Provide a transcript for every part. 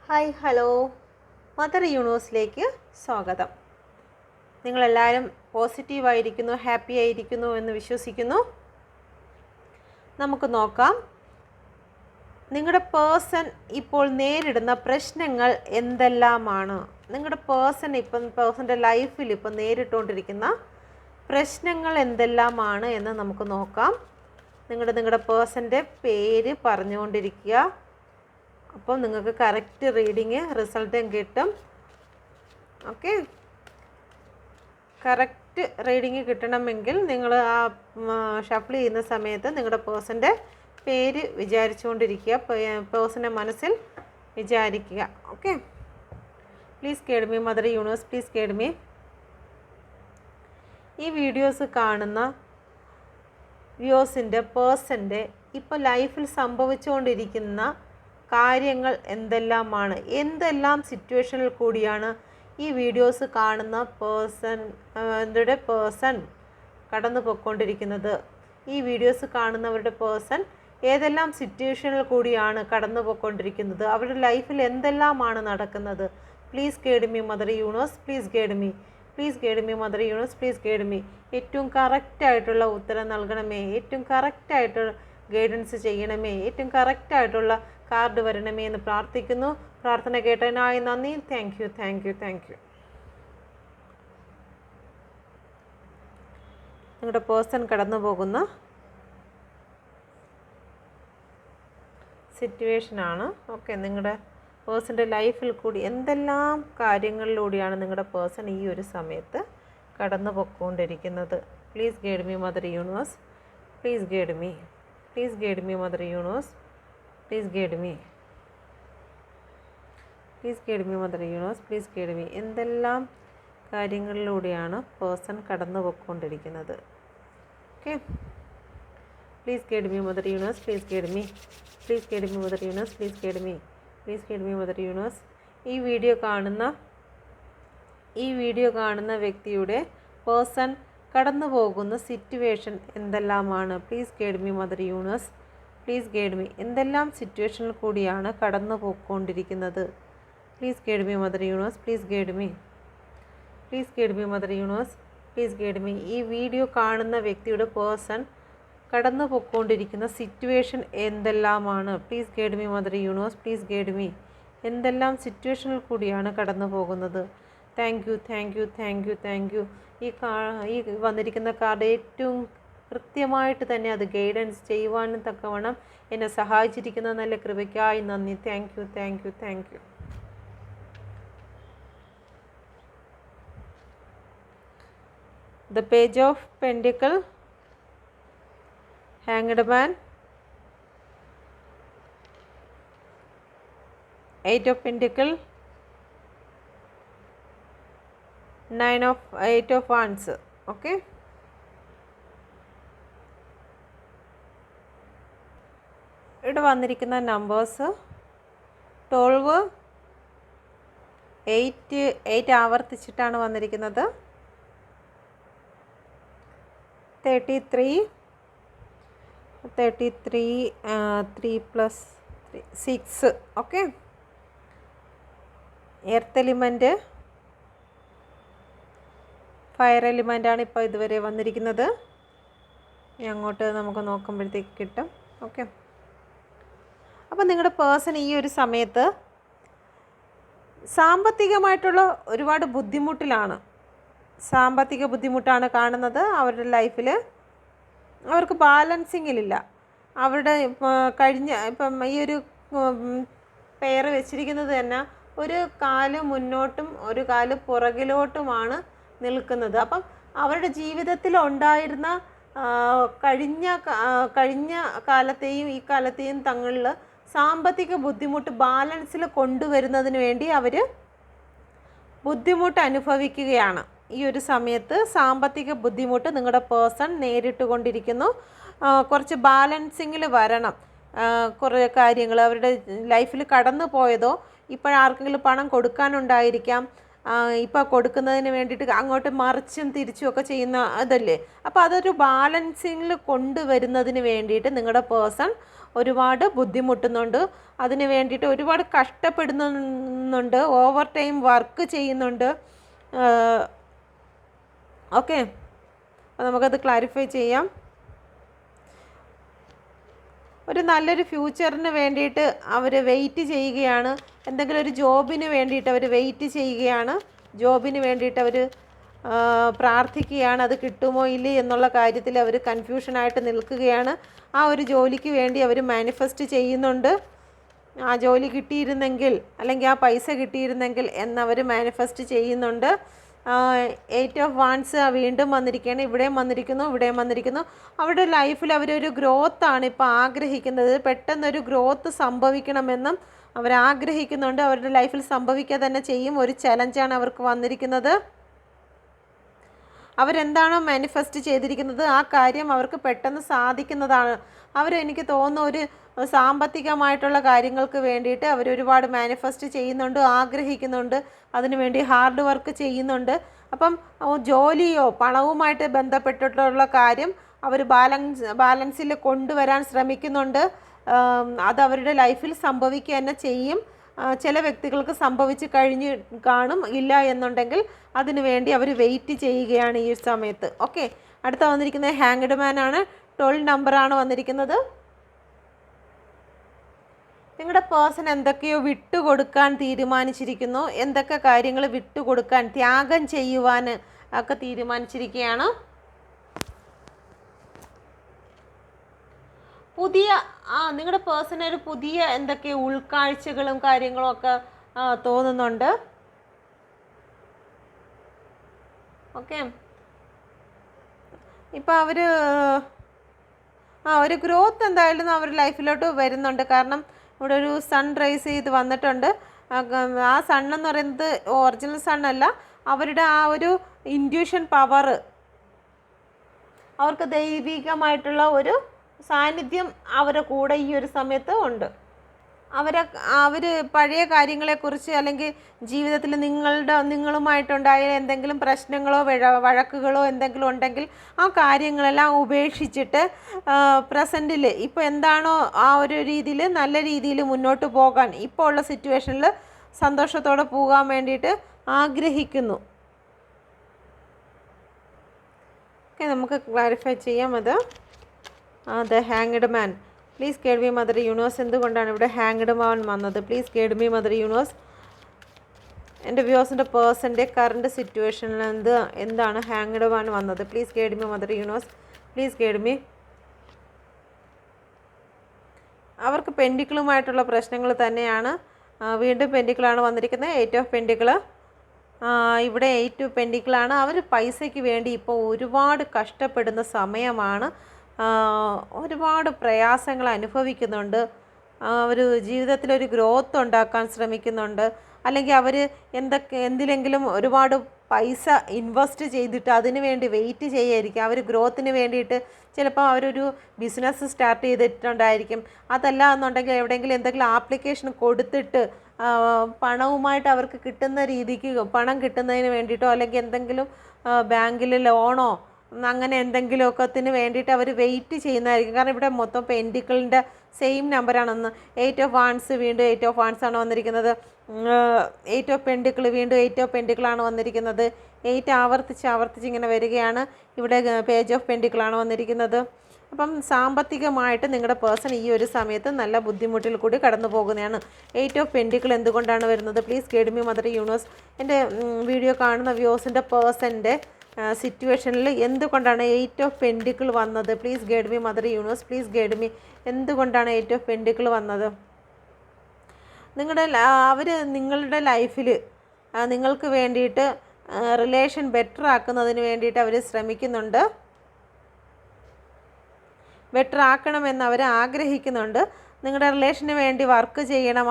Hi hello mother യൂണിവേഴ്സിലേക്ക് സ്വാഗതം. നിങ്ങളെല്ലാവരും പോസിറ്റീവായിരിക്കുന്നു, happy ആയിരിക്കുന്നു എന്ന് വിശ്വസിക്കുന്നു. നമുക്ക് നോക്കാം, നിങ്ങളുടെ പേഴ്സൺ ഇപ്പോൾ നേരിടുന്ന പ്രശ്നങ്ങൾ എന്തെല്ലാമാണ്. നിങ്ങളുടെ പേഴ്സൻ്റെ ലൈഫിൽ ഇപ്പം നേരിട്ടുകൊണ്ടിരിക്കുന്ന പ്രശ്നങ്ങൾ എന്തെല്ലാമാണ് എന്ന് നമുക്ക് നോക്കാം. നിങ്ങളുടെ പേഴ്സൻ്റെ പേര് പറഞ്ഞുകൊണ്ടിരിക്കുക. അപ്പോൾ നിങ്ങൾക്ക് കറക്റ്റ് റീഡിങ് റിസൾട്ടും കിട്ടും. ഓക്കെ, കറക്റ്റ് റീഡിങ് കിട്ടണമെങ്കിൽ നിങ്ങൾ ആ ഷഫിൾ ചെയ്യുന്ന സമയത്ത് നിങ്ങളുടെ പേഴ്സൻ്റെ പേര് വിചാരിച്ചുകൊണ്ടിരിക്കുക, പേഴ്സൻ്റെ മനസ്സിൽ വിചാരിക്കുക. Okay, please guide me mother universe, please guide me. ഈ വീഡിയോസ് കാണുന്ന വ്യൂസിൻ്റെ പേഴ്സൻ്റെ ഇപ്പോൾ ലൈഫിൽ സംഭവിച്ചുകൊണ്ടിരിക്കുന്ന കാര്യങ്ങൾ എന്തെല്ലാം സിറ്റുവേഷനിൽ കൂടിയാണ് ഈ വീഡിയോസ് കാണുന്ന പേഴ്സൺ കടന്നു പോയിക്കൊണ്ടിരിക്കുന്നത്. ഈ വീഡിയോസ് കാണുന്നവരുടെ പേഴ്സൺ ഏതെല്ലാം സിറ്റുവേഷനിൽ കൂടിയാണ് കടന്നു പോയിക്കൊണ്ടിരിക്കുന്നത്, അവരുടെ ലൈഫിൽ എന്തെല്ലാമാണ് നടക്കുന്നത്. Please guide me mother universe, please guide me, please guide me mother universe, please guide me. ഏറ്റവും കറക്റ്റായിട്ടുള്ള ഉത്തരം നൽകണമേ, ഏറ്റവും കറക്റ്റായിട്ട് ഗൈഡൻസ് ചെയ്യണമേ, ഏറ്റവും കറക്റ്റായിട്ടുള്ള കാർഡ് വരണമേ എന്ന് പ്രാർത്ഥിക്കുന്നു. പ്രാർത്ഥന കേട്ടതിനായി നന്ദി. Thank you, thank you, thank you. നിങ്ങളുടെ പേഴ്സൺ കടന്നു പോകുന്ന സിറ്റുവേഷനാണ്. ഓക്കെ, നിങ്ങളുടെ പേഴ്സൻ്റെ ലൈഫിൽ കൂടി എന്തെല്ലാം കാര്യങ്ങളിലൂടെയാണ് നിങ്ങളുടെ പേഴ്സൺ ഈ ഒരു സമയത്ത് കടന്നു പോയിക്കൊണ്ടിരിക്കുന്നത്. Please guide me mother universe, please guide me, please guide me mother universe, please guide me, please guide me mother universe, please guide me. എന്തെല്ലാം കാര്യങ്ങളിലൂടെയാണ് പേഴ്സൺ കടന്നു പോയിക്കൊണ്ടിരിക്കുന്നത്. Okay, please guide me mother universe, please guide me, please guide me mother universe, please guide me, please guide me mother universe. ഈ video കാണുന്ന വ്യക്തിയുടെ person കടന്നു പോകുന്ന situation എന്തെല്ലാമാണ്. Please guide me mother universe, please guide me. എന്തെല്ലാം സിറ്റുവേഷനിൽ കൂടിയാണ് കടന്നു പോയിക്കൊണ്ടിരിക്കുന്നത്. Please guide me mother universe, please guide me, please guide me mother universe, please guide me. ഈ വീഡിയോ കാണുന്ന വ്യക്തിയുടെ പേഴ്സൺ കടന്നു പോയിക്കൊണ്ടിരിക്കുന്ന സിറ്റുവേഷൻ എന്തെല്ലാമാണ്. Please guide me mother universe, please guide me. എന്തെല്ലാം സിറ്റുവേഷനിൽ കൂടിയാണ് കടന്നു പോകുന്നത്. Thank you, thank you, thank you, thank you. ഈ വന്നിരിക്കുന്ന കാർഡ് ഏറ്റവും കൃത്യമായിട്ട് തന്നെ അത് ഗൈഡൻസ് ചെയ്യുവാനും തക്കവണ്ണം എന്നെ സഹായിച്ചിരിക്കുന്ന നല്ല കൃപയ്ക്കായി നന്ദി. Thank you, thank you, thank you. The page of പെൻഡിക്കിൾ, hanged man, 8 of Pentacle, 8 of Wands. Okay, ഇവിടെ വന്നിരിക്കുന്ന നമ്പേഴ്സ് 12, 8 ആവർത്തിച്ചിട്ടാണ് വന്നിരിക്കുന്നത്. 33, 3 + 3 6. ഓക്കെ, എർത്ത് എലിമെൻറ്റ്, ഫയർ എലിമെൻ്റാണ് ഇപ്പോൾ ഇതുവരെ വന്നിരിക്കുന്നത്. അങ്ങോട്ട് നമുക്ക് നോക്കുമ്പോഴത്തേക്ക് കിട്ടും. ഓക്കെ, അപ്പോൾ നിങ്ങളുടെ പേഴ്സൺ ഈ ഒരു സമയത്ത് സാമ്പത്തികമായിട്ടുള്ള ഒരുപാട് ബുദ്ധിമുട്ടിലാണ്. സാമ്പത്തിക ബുദ്ധിമുട്ടാണ് കാണുന്നത് അവരുടെ ലൈഫിൽ. അവർക്ക് ബാലൻസിങ്ങിലില്ല. അവരുടെ ഇപ്പം ഈ ഒരു പെയർ വെച്ചിരിക്കുന്നത് തന്നെ ഒരു കാല് മുന്നോട്ടും ഒരു കാല് പുറകിലോട്ടുമാണ് നിൽക്കുന്നത്. അപ്പം അവരുടെ ജീവിതത്തിൽ ഉണ്ടായിരുന്ന കഴിഞ്ഞ കാലത്തെയും ഈ കാലത്തെയും തങ്ങളിൽ സാമ്പത്തിക ബുദ്ധിമുട്ട് ബാലൻസിൽ കൊണ്ടുവരുന്നതിന് വേണ്ടി അവർ ബുദ്ധിമുട്ട് അനുഭവിക്കുകയാണ്. ഈ ഒരു സമയത്ത് സാമ്പത്തിക ബുദ്ധിമുട്ട് നിങ്ങളുടെ പേഴ്സൺ നേരിട്ട് കൊണ്ടിരിക്കുന്നു. കുറച്ച് ബാലൻസിങ്ങിൽ വരണം. കുറേ കാര്യങ്ങൾ അവരുടെ ലൈഫിൽ കടന്നു പോയതോ ഇപ്പോഴാർക്കെങ്കിലും പണം കൊടുക്കാനുണ്ടായിരിക്കാം. ഇപ്പോൾ കൊടുക്കുന്നതിന് വേണ്ടിയിട്ട് അങ്ങോട്ട് മറിച്ചും തിരിച്ചും ഒക്കെ ചെയ്യുന്ന അതല്ലേ. അപ്പോൾ അതൊരു ബാലൻസിങ്ങിൽ കൊണ്ടുവരുന്നതിന് വേണ്ടിയിട്ട് നിങ്ങളുടെ പേഴ്സൺ ഒരുപാട് ബുദ്ധിമുട്ടുന്നുണ്ട്, അതിന് വേണ്ടിയിട്ട് ഒരുപാട് കഷ്ടപ്പെടുന്നുണ്ട്, ഓവർ ടൈം വർക്ക് ചെയ്യുന്നുണ്ട്. ഓക്കെ, അപ്പോൾ നമുക്കത് ക്ലാരിഫൈ ചെയ്യാം. ഒരു നല്ലൊരു ഫ്യൂച്ചറിന് വേണ്ടിയിട്ട് അവർ വെയിറ്റ് ചെയ്യുകയാണ്. എന്തെങ്കിലും ഒരു ജോബിന് വേണ്ടിയിട്ട് അവർ വെയിറ്റ് ചെയ്യുകയാണ്. ജോബിന് വേണ്ടിയിട്ട് അവർ പ്രാർത്ഥിക്കുകയാണ്. അത് കിട്ടുമോ ഇല്ലേ എന്നുള്ള കാര്യത്തിൽ അവർ കൺഫ്യൂഷനായിട്ട് നിൽക്കുകയാണ്. ആ ഒരു ജോലിക്ക് വേണ്ടി അവർ മാനിഫെസ്റ്റ് ചെയ്യുന്നുണ്ട്. ആ ജോലി കിട്ടിയിരുന്നെങ്കിൽ, അല്ലെങ്കിൽ ആ പൈസ കിട്ടിയിരുന്നെങ്കിൽ എന്നവർ മാനിഫെസ്റ്റ് ചെയ്യുന്നുണ്ട്. 8 ഓഫ് വാൻഡ്സ് വീണ്ടും വന്നിരിക്കുകയാണ്. ഇവിടെയും വന്നിരിക്കുന്നു, ഇവിടെയും വന്നിരിക്കുന്നു. അവരുടെ ലൈഫിൽ അവരൊരു ഗ്രോത്താണ് ഇപ്പോൾ ആഗ്രഹിക്കുന്നത്. പെട്ടെന്നൊരു ഗ്രോത്ത് സംഭവിക്കണമെന്നും അവർ ആഗ്രഹിക്കുന്നുണ്ട്. അവരുടെ ലൈഫിൽ സംഭവിക്കുക തന്നെ ചെയ്യും. ഒരു ചലഞ്ചാണ് അവർക്ക് വന്നിരിക്കുന്നത്. അവരെന്താണോ മാനിഫെസ്റ്റ് ചെയ്തിരിക്കുന്നത് ആ കാര്യം അവർക്ക് പെട്ടെന്ന് സാധിക്കുന്നതാണ്. എനിക്ക് തോന്നുന്നു ഒരു സാമ്പത്തികമായിട്ടുള്ള കാര്യങ്ങൾക്ക് വേണ്ടിയിട്ട് അവരൊരുപാട് മാനിഫെസ്റ്റ് ചെയ്യുന്നുണ്ട്, ആഗ്രഹിക്കുന്നുണ്ട്, അതിനുവേണ്ടി ഹാർഡ് വർക്ക് ചെയ്യുന്നുണ്ട്. അപ്പം ജോലിയോ പണവുമായിട്ട് ബന്ധപ്പെട്ടിട്ടുള്ള കാര്യം അവർ ബാലൻസിൽ കൊണ്ടുവരാൻ ശ്രമിക്കുന്നുണ്ട്. അത് അവരുടെ ലൈഫിൽ സംഭവിക്കുക തന്നെ ചെയ്യും. ചില വ്യക്തികൾക്ക് സംഭവിച്ച് കഴിഞ്ഞ് കാണും, ഇല്ല എന്നുണ്ടെങ്കിൽ അതിനു വേണ്ടി അവർ വെയിറ്റ് ചെയ്യുകയാണ് ഈ സമയത്ത്. ഓക്കെ, അടുത്ത വന്നിരിക്കുന്നത് ഹാങ്ഡ് മാൻ ആണ്. 12 നമ്പറാണ് വന്നിരിക്കുന്നത്. നിങ്ങളുടെ പേഴ്സൺ എന്തൊക്കെയോ വിട്ടുകൊടുക്കാൻ തീരുമാനിച്ചിരിക്കുന്നു. എന്തൊക്കെ കാര്യങ്ങൾ വിട്ടുകൊടുക്കാൻ, ത്യാഗം ചെയ്യുവാൻ ഒക്കെ തീരുമാനിച്ചിരിക്കുകയാണ്. നിങ്ങളുടെ പേഴ്സണ് ഒരു പുതിയ എന്തൊക്കെ ഉൾക്കാഴ്ചകളും കാര്യങ്ങളും ഒക്കെ തോന്നുന്നുണ്ട്. ഓക്കെ, ഇപ്പം അവർ ഒരു ഗ്രോത്ത് എന്തായാലും അവരുടെ ലൈഫിലോട്ട് വരുന്നുണ്ട്. കാരണം ഇവിടെ ഒരു സൺ റൈസ് ചെയ്ത് വന്നിട്ടുണ്ട്. ആ സണ്ണെന്ന് പറയുന്നത് ഒറിജിനൽ സണ്ണല്ല, അവരുടെ ആ ഒരു ഇൻറ്റ്യൂഷൻ പവർ, അവർക്ക് ദൈവികമായിട്ടുള്ള ഒരു സാന്നിധ്യം അവരുടെ കൂടെ ഈ ഒരു സമയത്ത് ഉണ്ട്. അവർ പഴയ കാര്യങ്ങളെക്കുറിച്ച്, അല്ലെങ്കിൽ ജീവിതത്തിൽ നിങ്ങളുമായിട്ടുണ്ടായ എന്തെങ്കിലും പ്രശ്നങ്ങളോ വഴക്കുകളോ എന്തെങ്കിലും ഉണ്ടെങ്കിൽ ആ കാര്യങ്ങളെല്ലാം ഉപേക്ഷിച്ചിട്ട് പ്രസൻറ്റിൽ ഇപ്പോൾ എന്താണോ ആ ഒരു രീതിയിൽ നല്ല രീതിയിൽ മുന്നോട്ട് പോകാൻ, ഇപ്പോൾ ഉള്ള സിറ്റുവേഷനിൽ സന്തോഷത്തോടെ പോകാൻ വേണ്ടിയിട്ട് ആഗ്രഹിക്കുന്നു. ഓക്കെ, നമുക്ക് ക്ലാരിഫൈ ചെയ്യാം അത്. The hanged man. Please guide me mother universe, എന്തുകൊണ്ടാണ് ഇവിടെ ഹാങ്ഡ് മാൻ വന്നത്? Please guide me mother universe. എൻ്റെ വ്യൂസിൻ്റെ പേഴ്സൻ്റെ കറണ്ട് സിറ്റുവേഷനിൽ എന്താണ് ഹാങ്ഡ് മാൻ വന്നത്? Please guide me mother universe, please guide me. അവർക്ക് പെൻഡിക്കിളുമായിട്ടുള്ള പ്രശ്നങ്ങൾ തന്നെയാണ്. വീണ്ടും പെൻഡിക്കിളാണ് വന്നിരിക്കുന്നത്. 8 ഓഫ് പെൻഡിക്കിൾ. ഇവിടെ 8 പെൻഡിക്കിളാണ്. അവർ പൈസയ്ക്ക് വേണ്ടി ഇപ്പോൾ ഒരുപാട് കഷ്ടപ്പെടുന്ന സമയമാണ്. ഒരുപാട് പ്രയാസങ്ങൾ അനുഭവിക്കുന്നുണ്ട്. അവർ ജീവിതത്തിലൊരു ഗ്രോത്ത് ഉണ്ടാക്കാൻ ശ്രമിക്കുന്നുണ്ട്. അല്ലെങ്കിൽ അവർ എന്തിലെങ്കിലും ഒരുപാട് പൈസ ഇൻവെസ്റ്റ് ചെയ്തിട്ട് അതിന് വേണ്ടി വെയിറ്റ് ചെയ്യായിരിക്കും. അവർ ഗ്രോത്തിന് വേണ്ടിയിട്ട് ചിലപ്പോൾ അവരൊരു ബിസിനസ് സ്റ്റാർട്ട് ചെയ്തിട്ടുണ്ടായിരിക്കും. അതല്ല എന്നുണ്ടെങ്കിൽ എവിടെയെങ്കിലും എന്തെങ്കിലും ആപ്ലിക്കേഷൻ കൊടുത്തിട്ട് പണവുമായിട്ട് അവർക്ക് കിട്ടുന്ന രീതിക്ക് പണം കിട്ടുന്നതിന് വേണ്ടിയിട്ടോ, അല്ലെങ്കിൽ എന്തെങ്കിലും ബാങ്കിൽ ലോണോ അങ്ങനെ എന്തെങ്കിലുമൊക്കത്തിന് വേണ്ടിയിട്ട് അവർ വെയിറ്റ് ചെയ്യുന്നതായിരിക്കും. കാരണം ഇവിടെ മൊത്തം പെൻഡിക്കിളിൻ്റെ സെയിം നമ്പറാണെന്ന്. 8 ഓഫ് വാൻഡ്സ് വീണ്ടും 8 ഓഫ് വാൻഡ്സ് ആണ് വന്നിരിക്കുന്നത്. 8 ഓഫ് പെൻഡിക്കിൾ വീണ്ടും 8 ഓഫ് പെൻഡിക്കിളാണ് വന്നിരിക്കുന്നത്. 8 ആവർത്തിച്ച് ഇങ്ങനെ വരികയാണ്. ഇവിടെ പേജ് ഓഫ് പെൻഡിക്കിളാണ് വന്നിരിക്കുന്നത്. അപ്പം സാമ്പത്തികമായിട്ട് നിങ്ങളുടെ പേഴ്സൺ ഈ ഒരു സമയത്ത് നല്ല ബുദ്ധിമുട്ടിൽ കൂടി കടന്നു പോകുന്നതാണ്. 8 ഓഫ് പെൻഡിക്കിൾ എന്തുകൊണ്ടാണ് വരുന്നത്? Please guide me mother universe. എൻ്റെ വീഡിയോ കാണുന്ന വ്യൂസിൻ്റെ പേഴ്സൻ്റെ സിറ്റുവേഷനിൽ എന്തുകൊണ്ടാണ് 8 ഓഫ് പെൻഡിക്കിൾ വന്നത്? Please guide me mother universe, please guide me. എന്തുകൊണ്ടാണ് 8 ഓഫ് പെൻഡിക്കിൾ വന്നത്? നിങ്ങളുടെ ലൈഫിൽ നിങ്ങൾക്ക് വേണ്ടിയിട്ട് റിലേഷൻ ബെറ്റർ ആക്കുന്നതിന് വേണ്ടിയിട്ട് അവർ ശ്രമിക്കുന്നുണ്ട്. ബെറ്റർ ആക്കണമെന്ന് അവർ ആഗ്രഹിക്കുന്നുണ്ട്. നിങ്ങളുടെ റിലേഷന് വേണ്ടി വർക്ക് ചെയ്യണം.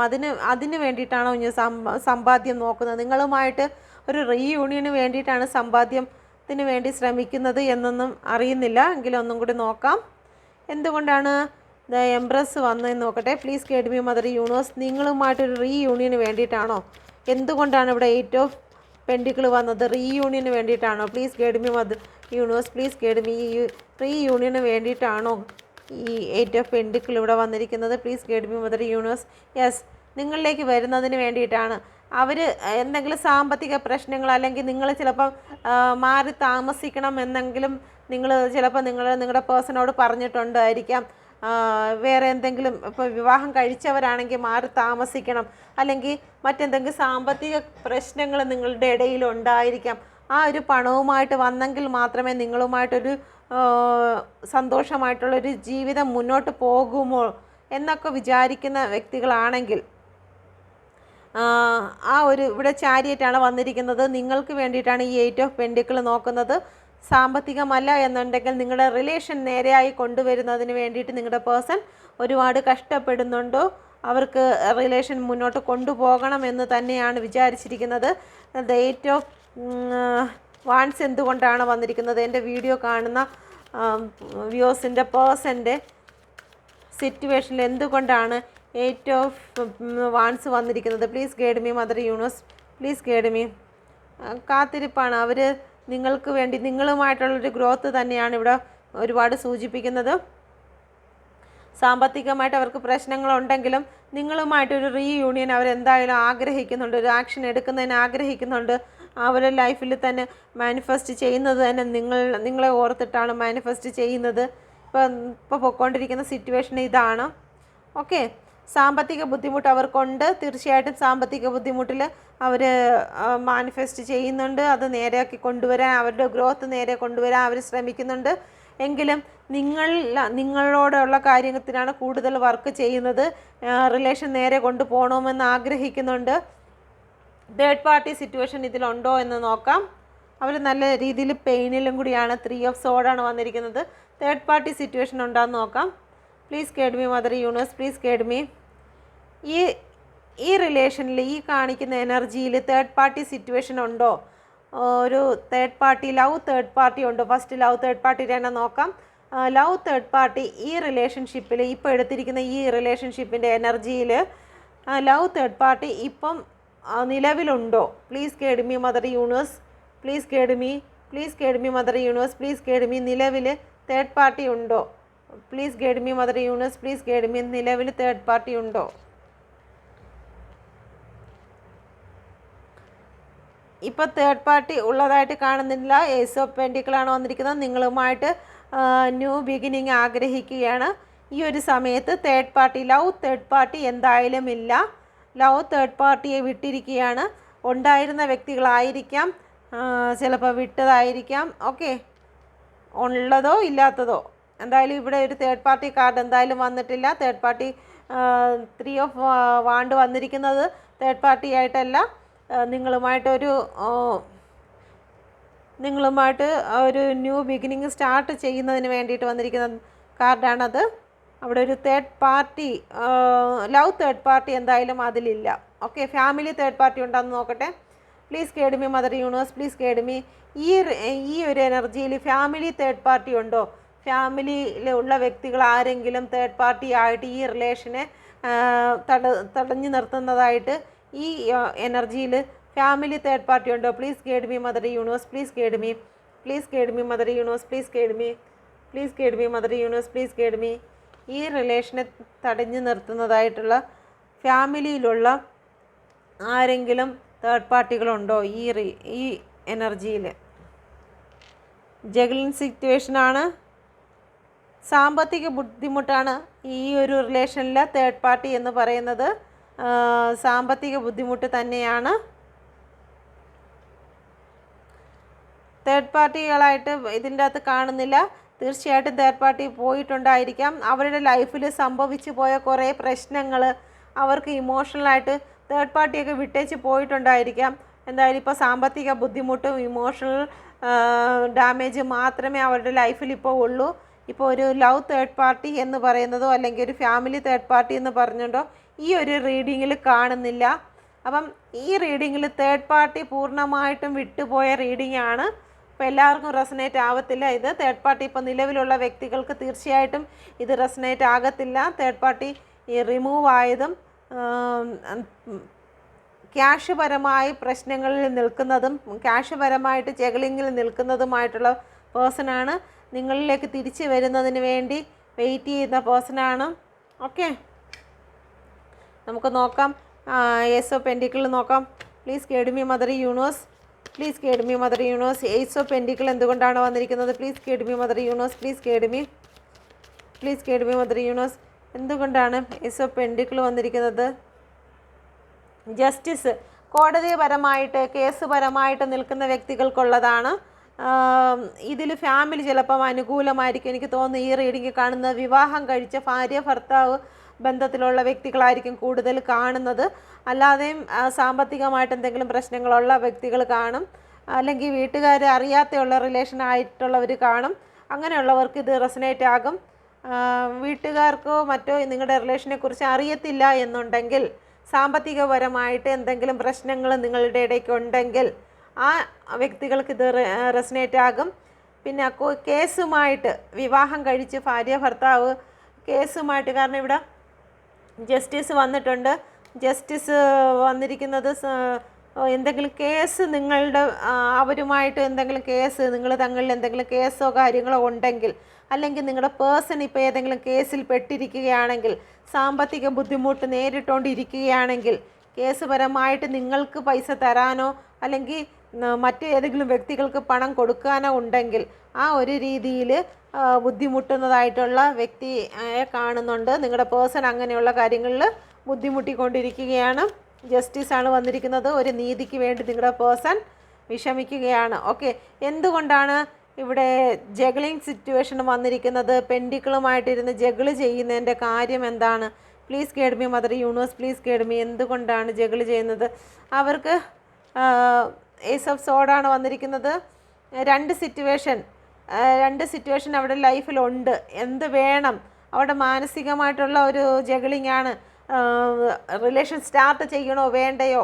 അതിന് വേണ്ടിയിട്ടാണോ ഇനി സമ്പാദ്യം നോക്കുന്നത്? നിങ്ങളുമായിട്ട് ഒരു റീയൂണിയന് വേണ്ടിയിട്ടാണ് സമ്പാദ്യത്തിന് വേണ്ടി ശ്രമിക്കുന്നത് എന്നൊന്നും അറിയുന്നില്ല. എങ്കിലും ഒന്നും കൂടി നോക്കാം. എന്തുകൊണ്ടാണ് ദ എംപ്രസ് വന്നതെന്ന് നോക്കട്ടെ. Please guide me mother universe. നിങ്ങളുമായിട്ടൊരു റീയൂണിയന് വേണ്ടിയിട്ടാണോ? എന്തുകൊണ്ടാണ് ഇവിടെ 8 ഓഫ് പെൻഡിക്കിൾ വന്നത്? റീയൂണിയന് വേണ്ടിയിട്ടാണോ? Please guide me mother universe, please guide me. റീയൂണിയന് വേണ്ടിയിട്ടാണോ ഈ 8 ഓഫ് പെൻഡിക്കിൾ ഇവിടെ വന്നിരിക്കുന്നത്? Please guide me mother universe. Yes, നിങ്ങളിലേക്ക് വരുന്നതിന് വേണ്ടിയിട്ടാണ്. അവർ എന്തെങ്കിലും സാമ്പത്തിക പ്രശ്നങ്ങൾ, അല്ലെങ്കിൽ നിങ്ങൾ ചിലപ്പം മാറി താമസിക്കണം എന്നെങ്കിലും നിങ്ങൾ ചിലപ്പോൾ നിങ്ങളുടെ പേഴ്സണോട് പറഞ്ഞിട്ടുണ്ടായിരിക്കാം. വേറെ എന്തെങ്കിലും, ഇപ്പോൾ വിവാഹം കഴിച്ചവരാണെങ്കിൽ മാറി താമസിക്കണം, അല്ലെങ്കിൽ മറ്റെന്തെങ്കിലും സാമ്പത്തിക പ്രശ്നങ്ങൾ നിങ്ങളുടെ ഇടയിൽ ഉണ്ടായിരിക്കാം. ആ ഒരു പണവുമായിട്ട് വന്നെങ്കിൽ മാത്രമേ നിങ്ങളുമായിട്ടൊരു സന്തോഷമായിട്ടുള്ളൊരു ജീവിതം മുന്നോട്ട് പോകുമോ എന്നൊക്കെ വിചാരിക്കുന്ന വ്യക്തികളാണെങ്കിൽ ആ ഒരു ഇവിടെ ചാരിയറ്റാണ് വന്നിരിക്കുന്നത്. നിങ്ങൾക്ക് വേണ്ടിയിട്ടാണ് ഈ 8 ഓഫ് പെൻഡിക്കിൾ നോക്കുന്നത്. സാമ്പത്തികമല്ല എന്നുണ്ടെങ്കിൽ നിങ്ങളുടെ റിലേഷൻ നേരെയായി കൊണ്ടുവരുന്നതിന് വേണ്ടിയിട്ട് നിങ്ങളുടെ പേഴ്സൺ ഒരുപാട് കഷ്ടപ്പെടുന്നുണ്ടോ, അവർക്ക് റിലേഷൻ മുന്നോട്ട് കൊണ്ടുപോകണം എന്ന് തന്നെയാണ് വിചാരിച്ചിരിക്കുന്നത്. 8 ഓഫ് വാൻസ് എന്തുകൊണ്ടാണ് വന്നിരിക്കുന്നത്? എൻ്റെ വീഡിയോ കാണുന്ന വ്യൂസിൻ്റെ പേഴ്സൻ്റെ സിറ്റുവേഷനിൽ എന്തുകൊണ്ടാണ് 8 ഓഫ് വാൻസ് വന്നിരിക്കുന്നത്? Please guide me mother universe, please guide me. കാത്തിരിപ്പാണ്. അവർ നിങ്ങൾക്ക് വേണ്ടി, നിങ്ങളുമായിട്ടുള്ളൊരു ഗ്രോത്ത് തന്നെയാണ് ഇവിടെ ഒരുപാട് സൂചിപ്പിക്കുന്നത്. സാമ്പത്തികമായിട്ട് അവർക്ക് പ്രശ്നങ്ങളുണ്ടെങ്കിലും നിങ്ങളുമായിട്ടൊരു റീയൂണിയൻ അവരെന്തായാലും ആഗ്രഹിക്കുന്നുണ്ട്, ഒരു ആക്ഷൻ എടുക്കുന്നതിന് ആഗ്രഹിക്കുന്നുണ്ട്. അവരുടെ ലൈഫിൽ തന്നെ മാനിഫെസ്റ്റ് ചെയ്യുന്നത് തന്നെ നിങ്ങളെ ഓർത്തിട്ടാണ് മാനിഫെസ്റ്റ് ചെയ്യുന്നത്. ഇപ്പോൾ പൊയ്ക്കൊണ്ടിരിക്കുന്ന സിറ്റുവേഷൻ ഇതാണ്. ഓക്കെ, സാമ്പത്തിക ബുദ്ധിമുട്ട് അവർക്കുണ്ട്. തീർച്ചയായിട്ടും സാമ്പത്തിക ബുദ്ധിമുട്ടിൽ അവർ മാനിഫെസ്റ്റ് ചെയ്യുന്നുണ്ട്. അത് നേരെയാക്കി കൊണ്ടുവരാൻ, അവരുടെ ഗ്രോത്ത് നേരെ കൊണ്ടുവരാൻ അവർ ശ്രമിക്കുന്നുണ്ട്. എങ്കിലും നിങ്ങളോടുള്ള കാര്യത്തിനാണ് കൂടുതൽ വർക്ക് ചെയ്യുന്നത്. റിലേഷൻ നേരെ കൊണ്ടുപോകണമെന്ന് ആഗ്രഹിക്കുന്നുണ്ട്. തേർഡ് പാർട്ടി സിറ്റുവേഷൻ ഇതിലുണ്ടോ എന്ന് നോക്കാം. അവർ നല്ല രീതിയിൽ പെയിനിലും കൂടിയാണ്. 3 ഓഫ് സോഡാണ് വന്നിരിക്കുന്നത്. തേർഡ് പാർട്ടി സിറ്റുവേഷൻ ഉണ്ടോയെന്ന് നോക്കാം. Please guide me mother universe, please guide me. ഈ റിലേഷനിൽ, ഈ കാണിക്കുന്ന എനർജിയിൽ തേർഡ് പാർട്ടി സിറ്റുവേഷൻ ഉണ്ടോ? ഒരു third party, love third party ഉണ്ടോ? ഫസ്റ്റ് ലവ് തേർഡ് പാർട്ടി തന്നെ നോക്കാം. ലവ് തേർഡ് പാർട്ടി ഈ റിലേഷൻഷിപ്പിൽ, ഇപ്പോൾ എടുത്തിരിക്കുന്ന ഈ റിലേഷൻഷിപ്പിൻ്റെ എനർജിയിൽ ലവ് തേർഡ് പാർട്ടി ഇപ്പം നിലവിലുണ്ടോ? Please guide me mother universe, please guide me, please guide me mother universe, please guide me. നിലവിൽ തേർഡ് പാർട്ടി ഉണ്ടോ? Please guide me mother universe, please guide me. നിലവിൽ തേർഡ് പാർട്ടി ഉണ്ടോ? ഇപ്പോൾ third party ഉള്ളതായിട്ട് കാണുന്നില്ല. Ace of പെൻഡിക്കിളാണ് വന്നിരിക്കുന്നത്. നിങ്ങളുമായിട്ട് new beginning ആഗ്രഹിക്കുകയാണ്. ഈ ഒരു സമയത്ത് third party, love third party എന്തായാലും ഇല്ല. ലവ് തേർഡ് പാർട്ടിയെ വിട്ടിരിക്കുകയാണ്. ഉണ്ടായിരുന്ന വ്യക്തികളായിരിക്കാം, ചിലപ്പോൾ വിട്ടതായിരിക്കാം. ഓക്കെ, ഉള്ളതോ ഇല്ലാത്തതോ, എന്തായാലും ഇവിടെ ഒരു തേർഡ് പാർട്ടി കാർഡ് എന്തായാലും വന്നിട്ടില്ല. തേർഡ് പാർട്ടി 3 ഓഫ് വാണ്ട് വന്നിരിക്കുന്നത് തേർഡ് പാർട്ടി ആയിട്ടല്ല, നിങ്ങളുമായിട്ട് ഒരു ന്യൂ ബിഗിനിങ് സ്റ്റാർട്ട് ചെയ്യുന്നതിന് വേണ്ടിയിട്ട് വന്നിരിക്കുന്ന കാർഡാണത്. അവിടെ ഒരു third party, love third party എന്തായാലും അതിലില്ല. ഓക്കെ, ഫാമിലി തേർഡ് പാർട്ടി ഉണ്ടോയെന്ന് നോക്കട്ടെ. Please guide me mother universe, please guide me. ഈ ഒരു എനർജിയിൽ ഫാമിലി തേർഡ് പാർട്ടി ഉണ്ടോ? ഫാമിലിയിലുള്ള വ്യക്തികൾ ആരെങ്കിലും തേർഡ് പാർട്ടി ആയിട്ട് ഈ റിലേഷനെ തടഞ്ഞു നിർത്തുന്നതായിട്ട് ഈ എനർജിയിൽ ഫാമിലി തേർഡ് പാർട്ടി ഉണ്ടോ? Please guide me mother universe, please guide me, please guide me mother universe, please guide me, please guide me mother universe, please guide me. ഈ റിലേഷനെ തടഞ്ഞു നിർത്തുന്നതായിട്ടുള്ള ഫാമിലിയിലുള്ള ആരെങ്കിലും തേർഡ് പാർട്ടികളുണ്ടോ ഈ എനർജിയിൽ? ജഗ്ലിംഗ് സിറ്റുവേഷനാണ്. സാമ്പത്തിക ബുദ്ധിമുട്ടാണ് ഈ ഒരു റിലേഷനിൽ തേർഡ് പാർട്ടി എന്ന് പറയുന്നത്. സാമ്പത്തിക ബുദ്ധിമുട്ട് തന്നെയാണ്. തേർഡ് പാർട്ടികളായിട്ട് ഇതിൻ്റെ അകത്ത് കാണുന്നില്ല. തീർച്ചയായിട്ടും തേർഡ് പാർട്ടി പോയിട്ടുണ്ടായിരിക്കാം. അവരുടെ ലൈഫിൽ സംഭവിച്ചു പോയ കുറേ പ്രശ്നങ്ങൾ അവർക്ക് ഇമോഷണലായിട്ട് തേർഡ് പാർട്ടിയൊക്കെ വിട്ടേച്ച് പോയിട്ടുണ്ടായിരിക്കാം. എന്തായാലും ഇപ്പോൾ സാമ്പത്തിക ബുദ്ധിമുട്ടും ഇമോഷണൽ ഡാമേജ് മാത്രമേ അവരുടെ ലൈഫിൽ ഇപ്പോൾ ഉള്ളൂ. ഇപ്പോൾ ഒരു ലവ് തേർഡ് പാർട്ടി എന്ന് പറയുന്നതോ അല്ലെങ്കിൽ ഒരു ഫാമിലി തേർഡ് പാർട്ടി എന്ന് പറഞ്ഞുകൊണ്ടോ ഈ ഒരു റീഡിങ്ങിൽ കാണുന്നില്ല. അപ്പം ഈ റീഡിങ്ങിൽ തേർഡ് പാർട്ടി പൂർണ്ണമായിട്ടും വിട്ടുപോയ റീഡിംഗ് ആണ്. അപ്പോൾ എല്ലാവർക്കും റെസനേറ്റ് ആവത്തില്ല ഇത്. തേർഡ് പാർട്ടി ഇപ്പോൾ നിലവിലുള്ള വ്യക്തികൾക്ക് തീർച്ചയായിട്ടും ഇത് റെസനേറ്റ് ആകത്തില്ല. തേർഡ് പാർട്ടി റിമൂവ് ആയതും ക്യാഷ് പരമായി പ്രശ്നങ്ങളിൽ നിൽക്കുന്നതും ക്യാഷ് പരമായിട്ട് ജഗ്ലിങ്ങിൽ നിൽക്കുന്നതുമായിട്ടുള്ള പേഴ്സണാണ്. നിങ്ങളിലേക്ക് തിരിച്ചു വരുന്നതിന് വേണ്ടി വെയിറ്റ് ചെയ്യുന്ന പേഴ്സണാണ്. ഓക്കെ, നമുക്ക് നോക്കാം. ഏസ് ഓഫ് പെൻഡിക്കിൾ നോക്കാം. Please guide me mother universe. Please guide me mother universe. Ace of pentacle എന്തുകൊണ്ടാണ് വന്നിരിക്കുന്നത്? Please guide me mother universe. Please guide me mother universe. എന്തുകൊണ്ടാണ് ഏസ് ഓഫ് പെൻഡിക്കിൾ വന്നിരിക്കുന്നത്? Justice, കോടതിപരമായിട്ട് case പരമായിട്ട് നിൽക്കുന്ന വ്യക്തികൾക്കുള്ളതാണ്. ഇതിൽ family ചിലപ്പം അനുകൂലമായിരിക്കും. എനിക്ക് തോന്നുന്നു ഈ റീഡിങ് കാണുന്ന വിവാഹം കഴിച്ച ഭാര്യ ഭർത്താവ് ബന്ധത്തിലുള്ള വ്യക്തികളായിരിക്കും കൂടുതൽ കാണുന്നത്. അല്ലാതെയും സാമ്പത്തികമായിട്ട് എന്തെങ്കിലും പ്രശ്നങ്ങളുള്ള വ്യക്തികൾ കാണും, അല്ലെങ്കിൽ വീട്ടുകാർ അറിയാത്തുള്ള റിലേഷൻ ആയിട്ടുള്ളവർ കാണും. അങ്ങനെയുള്ളവർക്ക് ഇത് റെസനേറ്റ് ആകും. വീട്ടുകാർക്കോ മറ്റോ നിങ്ങളുടെ റിലേഷനെ കുറിച്ച് അറിയത്തില്ല എന്നുണ്ടെങ്കിൽ, സാമ്പത്തികപരമായിട്ട് എന്തെങ്കിലും പ്രശ്നങ്ങൾ നിങ്ങളുടെ ഇടയ്ക്ക് ഉണ്ടെങ്കിൽ ആ വ്യക്തികൾക്ക് ഇത് റെസനേറ്റ് ആകും. പിന്നെ കേസുമായിട്ട്, വിവാഹം കഴിച്ച് ഭാര്യ ഭർത്താവ് കേസുമായിട്ട്, കാരണം ഇവിടെ ജസ്റ്റിസ് വന്നിട്ടുണ്ട്. ജസ്റ്റിസ് വന്നിരിക്കുന്നത് എന്തെങ്കിലും കേസ് നിങ്ങളുടെ അവരുമായിട്ട് എന്തെങ്കിലും കേസ്, നിങ്ങൾ തങ്ങളിൽ എന്തെങ്കിലും കേസോ കാര്യങ്ങളോ ഉണ്ടെങ്കിൽ, അല്ലെങ്കിൽ നിങ്ങളുടെ പേഴ്സൺ ഇപ്പോൾ ഏതെങ്കിലും കേസിൽ പെട്ടിരിക്കുകയാണെങ്കിൽ, സാമ്പത്തിക ബുദ്ധിമുട്ട് നേരിട്ടുകൊണ്ടിരിക്കുകയാണെങ്കിൽ, കേസ് പരമായിട്ട് നിങ്ങൾക്ക് പൈസ തരാനോ അല്ലെങ്കിൽ മറ്റേതെങ്കിലും വ്യക്തികൾക്ക് പണം കൊടുക്കാനോ ഉണ്ടെങ്കിൽ ആ ഒരു രീതിയിൽ ബുദ്ധിമുട്ടുന്നതായിട്ടുള്ള വ്യക്തിയെ കാണുന്നുണ്ട്. നിങ്ങളുടെ പേഴ്സൺ അങ്ങനെയുള്ള കാര്യങ്ങളിൽ ബുദ്ധിമുട്ടിക്കൊണ്ടിരിക്കുകയാണ്. ജസ്റ്റിസാണ് വന്നിരിക്കുന്നത്. ഒരു നീതിക്ക് വേണ്ടി നിങ്ങളുടെ പേഴ്സൺ വിഷമിക്കുകയാണ്. ഓക്കെ, എന്തുകൊണ്ടാണ് ഇവിടെ ജഗ്ലിംഗ് സിറ്റുവേഷൻ വന്നിരിക്കുന്നത്? പെൻഡിക്കിളുമായിട്ടിരുന്ന് ജഗിൾ ചെയ്യുന്നതിൻ്റെ കാര്യം എന്താണ്? Please guide me mother universe. Please guide me. എന്തുകൊണ്ടാണ് ജഗിൾ ചെയ്യുന്നത്? അവർക്ക് ഏസ് ഓഫ് സോഡാണ് വന്നിരിക്കുന്നത്. രണ്ട് സിറ്റുവേഷൻ അവിടെ ലൈഫിലുണ്ട്. എന്ത് വേണം? അവിടെ മാനസികമായിട്ടുള്ള ഒരു ജഗിളിംഗ് ആണ്. റിലേഷൻ സ്റ്റാർട്ട് ചെയ്യണോ വേണ്ടയോ,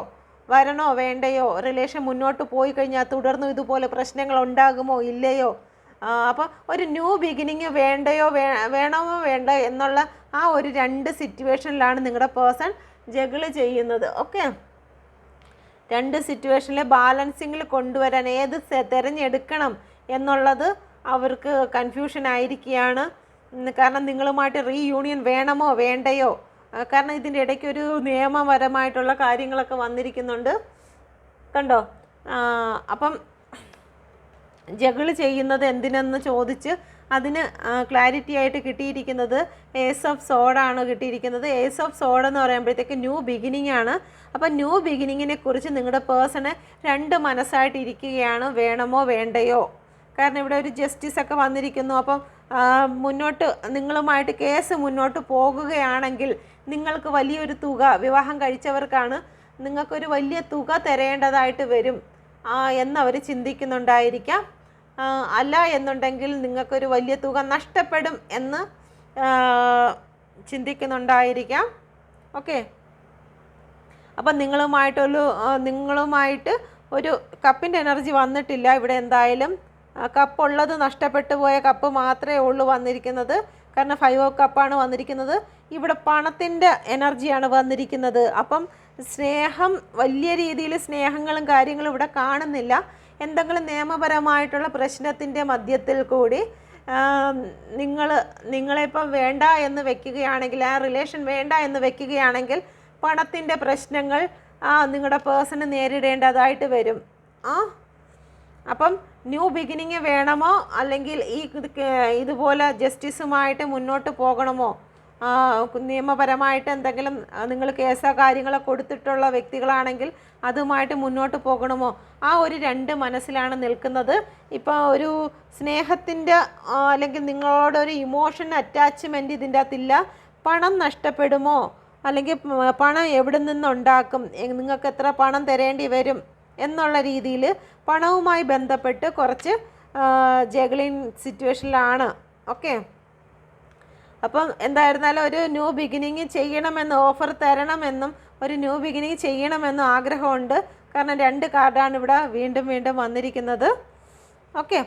വരണോ വേണ്ടയോ, റിലേഷൻ മുന്നോട്ട് പോയി കഴിഞ്ഞാൽ തുടർന്നും ഇതുപോലെ പ്രശ്നങ്ങൾ ഉണ്ടാകുമോ ഇല്ലയോ, അപ്പോൾ ഒരു ന്യൂ ബിഗിനിങ് വേണ്ടയോ വേണമോ വേണ്ട എന്നുള്ള ആ ഒരു രണ്ട് സിറ്റുവേഷനിലാണ് നിങ്ങളുടെ പേഴ്സൺ ജഗിൾ ചെയ്യുന്നത്. ഓക്കെ, രണ്ട് സിറ്റുവേഷനിലെ ബാലൻസിങ്ങിൽ കൊണ്ടുവരാൻ ഏത് തിരഞ്ഞെടുക്കണം എന്നുള്ളത് അവർക്ക് കൺഫ്യൂഷൻ ആയിരിക്കുകയാണ്. കാരണം നിങ്ങളുമായിട്ട് റീയൂണിയൻ വേണമോ വേണ്ടയോ, കാരണം ഇതിൻ്റെ ഇടയ്ക്ക് ഒരു നിയമപരമായിട്ടുള്ള കാര്യങ്ങളൊക്കെ വന്നിരിക്കുന്നുണ്ട്, കണ്ടോ. അപ്പം ജഗിൾ ചെയ്യുന്നത് എന്തിനെന്ന് ചോദിച്ച് അതിന് ക്ലാരിറ്റി ആയിട്ട് കിട്ടിയിരിക്കുന്നത് ഏസ് ഓഫ് സോഡാണ് കിട്ടിയിരിക്കുന്നത്. ഏസ് ഓഫ് സോഡ് എന്ന് പറയുമ്പോഴത്തേക്ക് ന്യൂ ബിഗിനിങ് ആണ്. അപ്പം ന്യൂ ബിഗിനിങ്ങിനെ കുറിച്ച് നിങ്ങളുടെ പേഴ്സണ് രണ്ട് മനസ്സായിട്ട് ഇരിക്കുകയാണ്, വേണമോ വേണ്ടയോ. കാരണം ഇവിടെ ഒരു ജസ്റ്റിസൊക്കെ വന്നിരിക്കുന്നു. അപ്പം മുന്നോട്ട് നിങ്ങളുമായിട്ട് കേസ് മുന്നോട്ട് പോകുകയാണെങ്കിൽ നിങ്ങൾക്ക് വലിയൊരു തുക, വിവാഹം കഴിച്ചവർക്കാണ്, നിങ്ങൾക്കൊരു വലിയ തുക തരേണ്ടതായിട്ട് വരും എന്നവർ ചിന്തിക്കുന്നുണ്ടായിരിക്കാം. അല്ല എന്നുണ്ടെങ്കിൽ നിങ്ങൾക്കൊരു വലിയ തുക നഷ്ടപ്പെടും എന്ന് ചിന്തിക്കുന്നുണ്ടായിരിക്കാം. ഓക്കെ, അപ്പം നിങ്ങളുമായിട്ട് ഒരു കപ്പിൻ്റെ എനർജി വന്നിട്ടില്ല ഇവിടെ. എന്തായാലും കപ്പുള്ളത് നഷ്ടപ്പെട്ടു പോയ കപ്പ് മാത്രമേ ഉള്ളൂ വന്നിരിക്കുന്നത്. കാരണം 5 ഓഫ് കപ്പാണ് വന്നിരിക്കുന്നത്. ഇവിടെ പണത്തിൻ്റെ എനർജിയാണ് വന്നിരിക്കുന്നത്. അപ്പം സ്നേഹം, വലിയ രീതിയിൽ സ്നേഹങ്ങളും കാര്യങ്ങളും ഇവിടെ കാണുന്നില്ല. എന്തെങ്കിലും നിയമപരമായിട്ടുള്ള പ്രശ്നത്തിൻ്റെ മധ്യത്തിൽ കൂടി നിങ്ങളിപ്പം വേണ്ട എന്ന് വെക്കുകയാണെങ്കിൽ, ആ റിലേഷൻ വേണ്ട എന്ന് വെക്കുകയാണെങ്കിൽ പണത്തിൻ്റെ പ്രശ്നങ്ങൾ നിങ്ങളുടെ പേഴ്സണ് നേരിടേണ്ടതായിട്ട് വരും. അപ്പം ന്യൂ ബിഗിനിങ് വേണമോ അല്ലെങ്കിൽ ഇതുപോലെ ജസ്റ്റിസുമായിട്ട് മുന്നോട്ട് പോകണമോ, നിയമപരമായിട്ട് എന്തെങ്കിലും നിങ്ങൾ കേസോ കാര്യങ്ങളോ കൊടുത്തിട്ടുള്ള വ്യക്തികളാണെങ്കിൽ അതുമായിട്ട് മുന്നോട്ട് പോകണമോ, ആ ഒരു രണ്ട് മനസ്സിലാണ് നിൽക്കുന്നത്. ഇപ്പോൾ ഒരു സ്നേഹത്തിൻ്റെ അല്ലെങ്കിൽ നിങ്ങളോടൊരു ഇമോഷൻ അറ്റാച്ച്മെൻറ്റ് ഇതിൻ്റെ അകത്തില്ല. പണം നഷ്ടപ്പെടുമോ, അല്ലെങ്കിൽ പണം എവിടെ നിന്നുണ്ടാക്കും, നിങ്ങൾക്ക് എത്ര പണം തരേണ്ടി വരും എന്നുള്ള രീതിയിൽ പണവുമായി ബന്ധപ്പെട്ട് കുറച്ച് ജഗ്ലിംഗ് സിറ്റുവേഷനിലാണ്. ഓക്കെ, അപ്പം എന്തായിരുന്നാലും ഒരു ന്യൂ ബിഗിനിങ് ചെയ്യണമെന്ന്, ഓഫർ തരണമെന്നും ഒരു ന്യൂ ബിഗിനിങ് ചെയ്യണമെന്നും ആഗ്രഹമുണ്ട്. കാരണം രണ്ട് കാർഡാണ് ഇവിടെ വീണ്ടും വന്നിരിക്കുന്നത്. ഓക്കെ,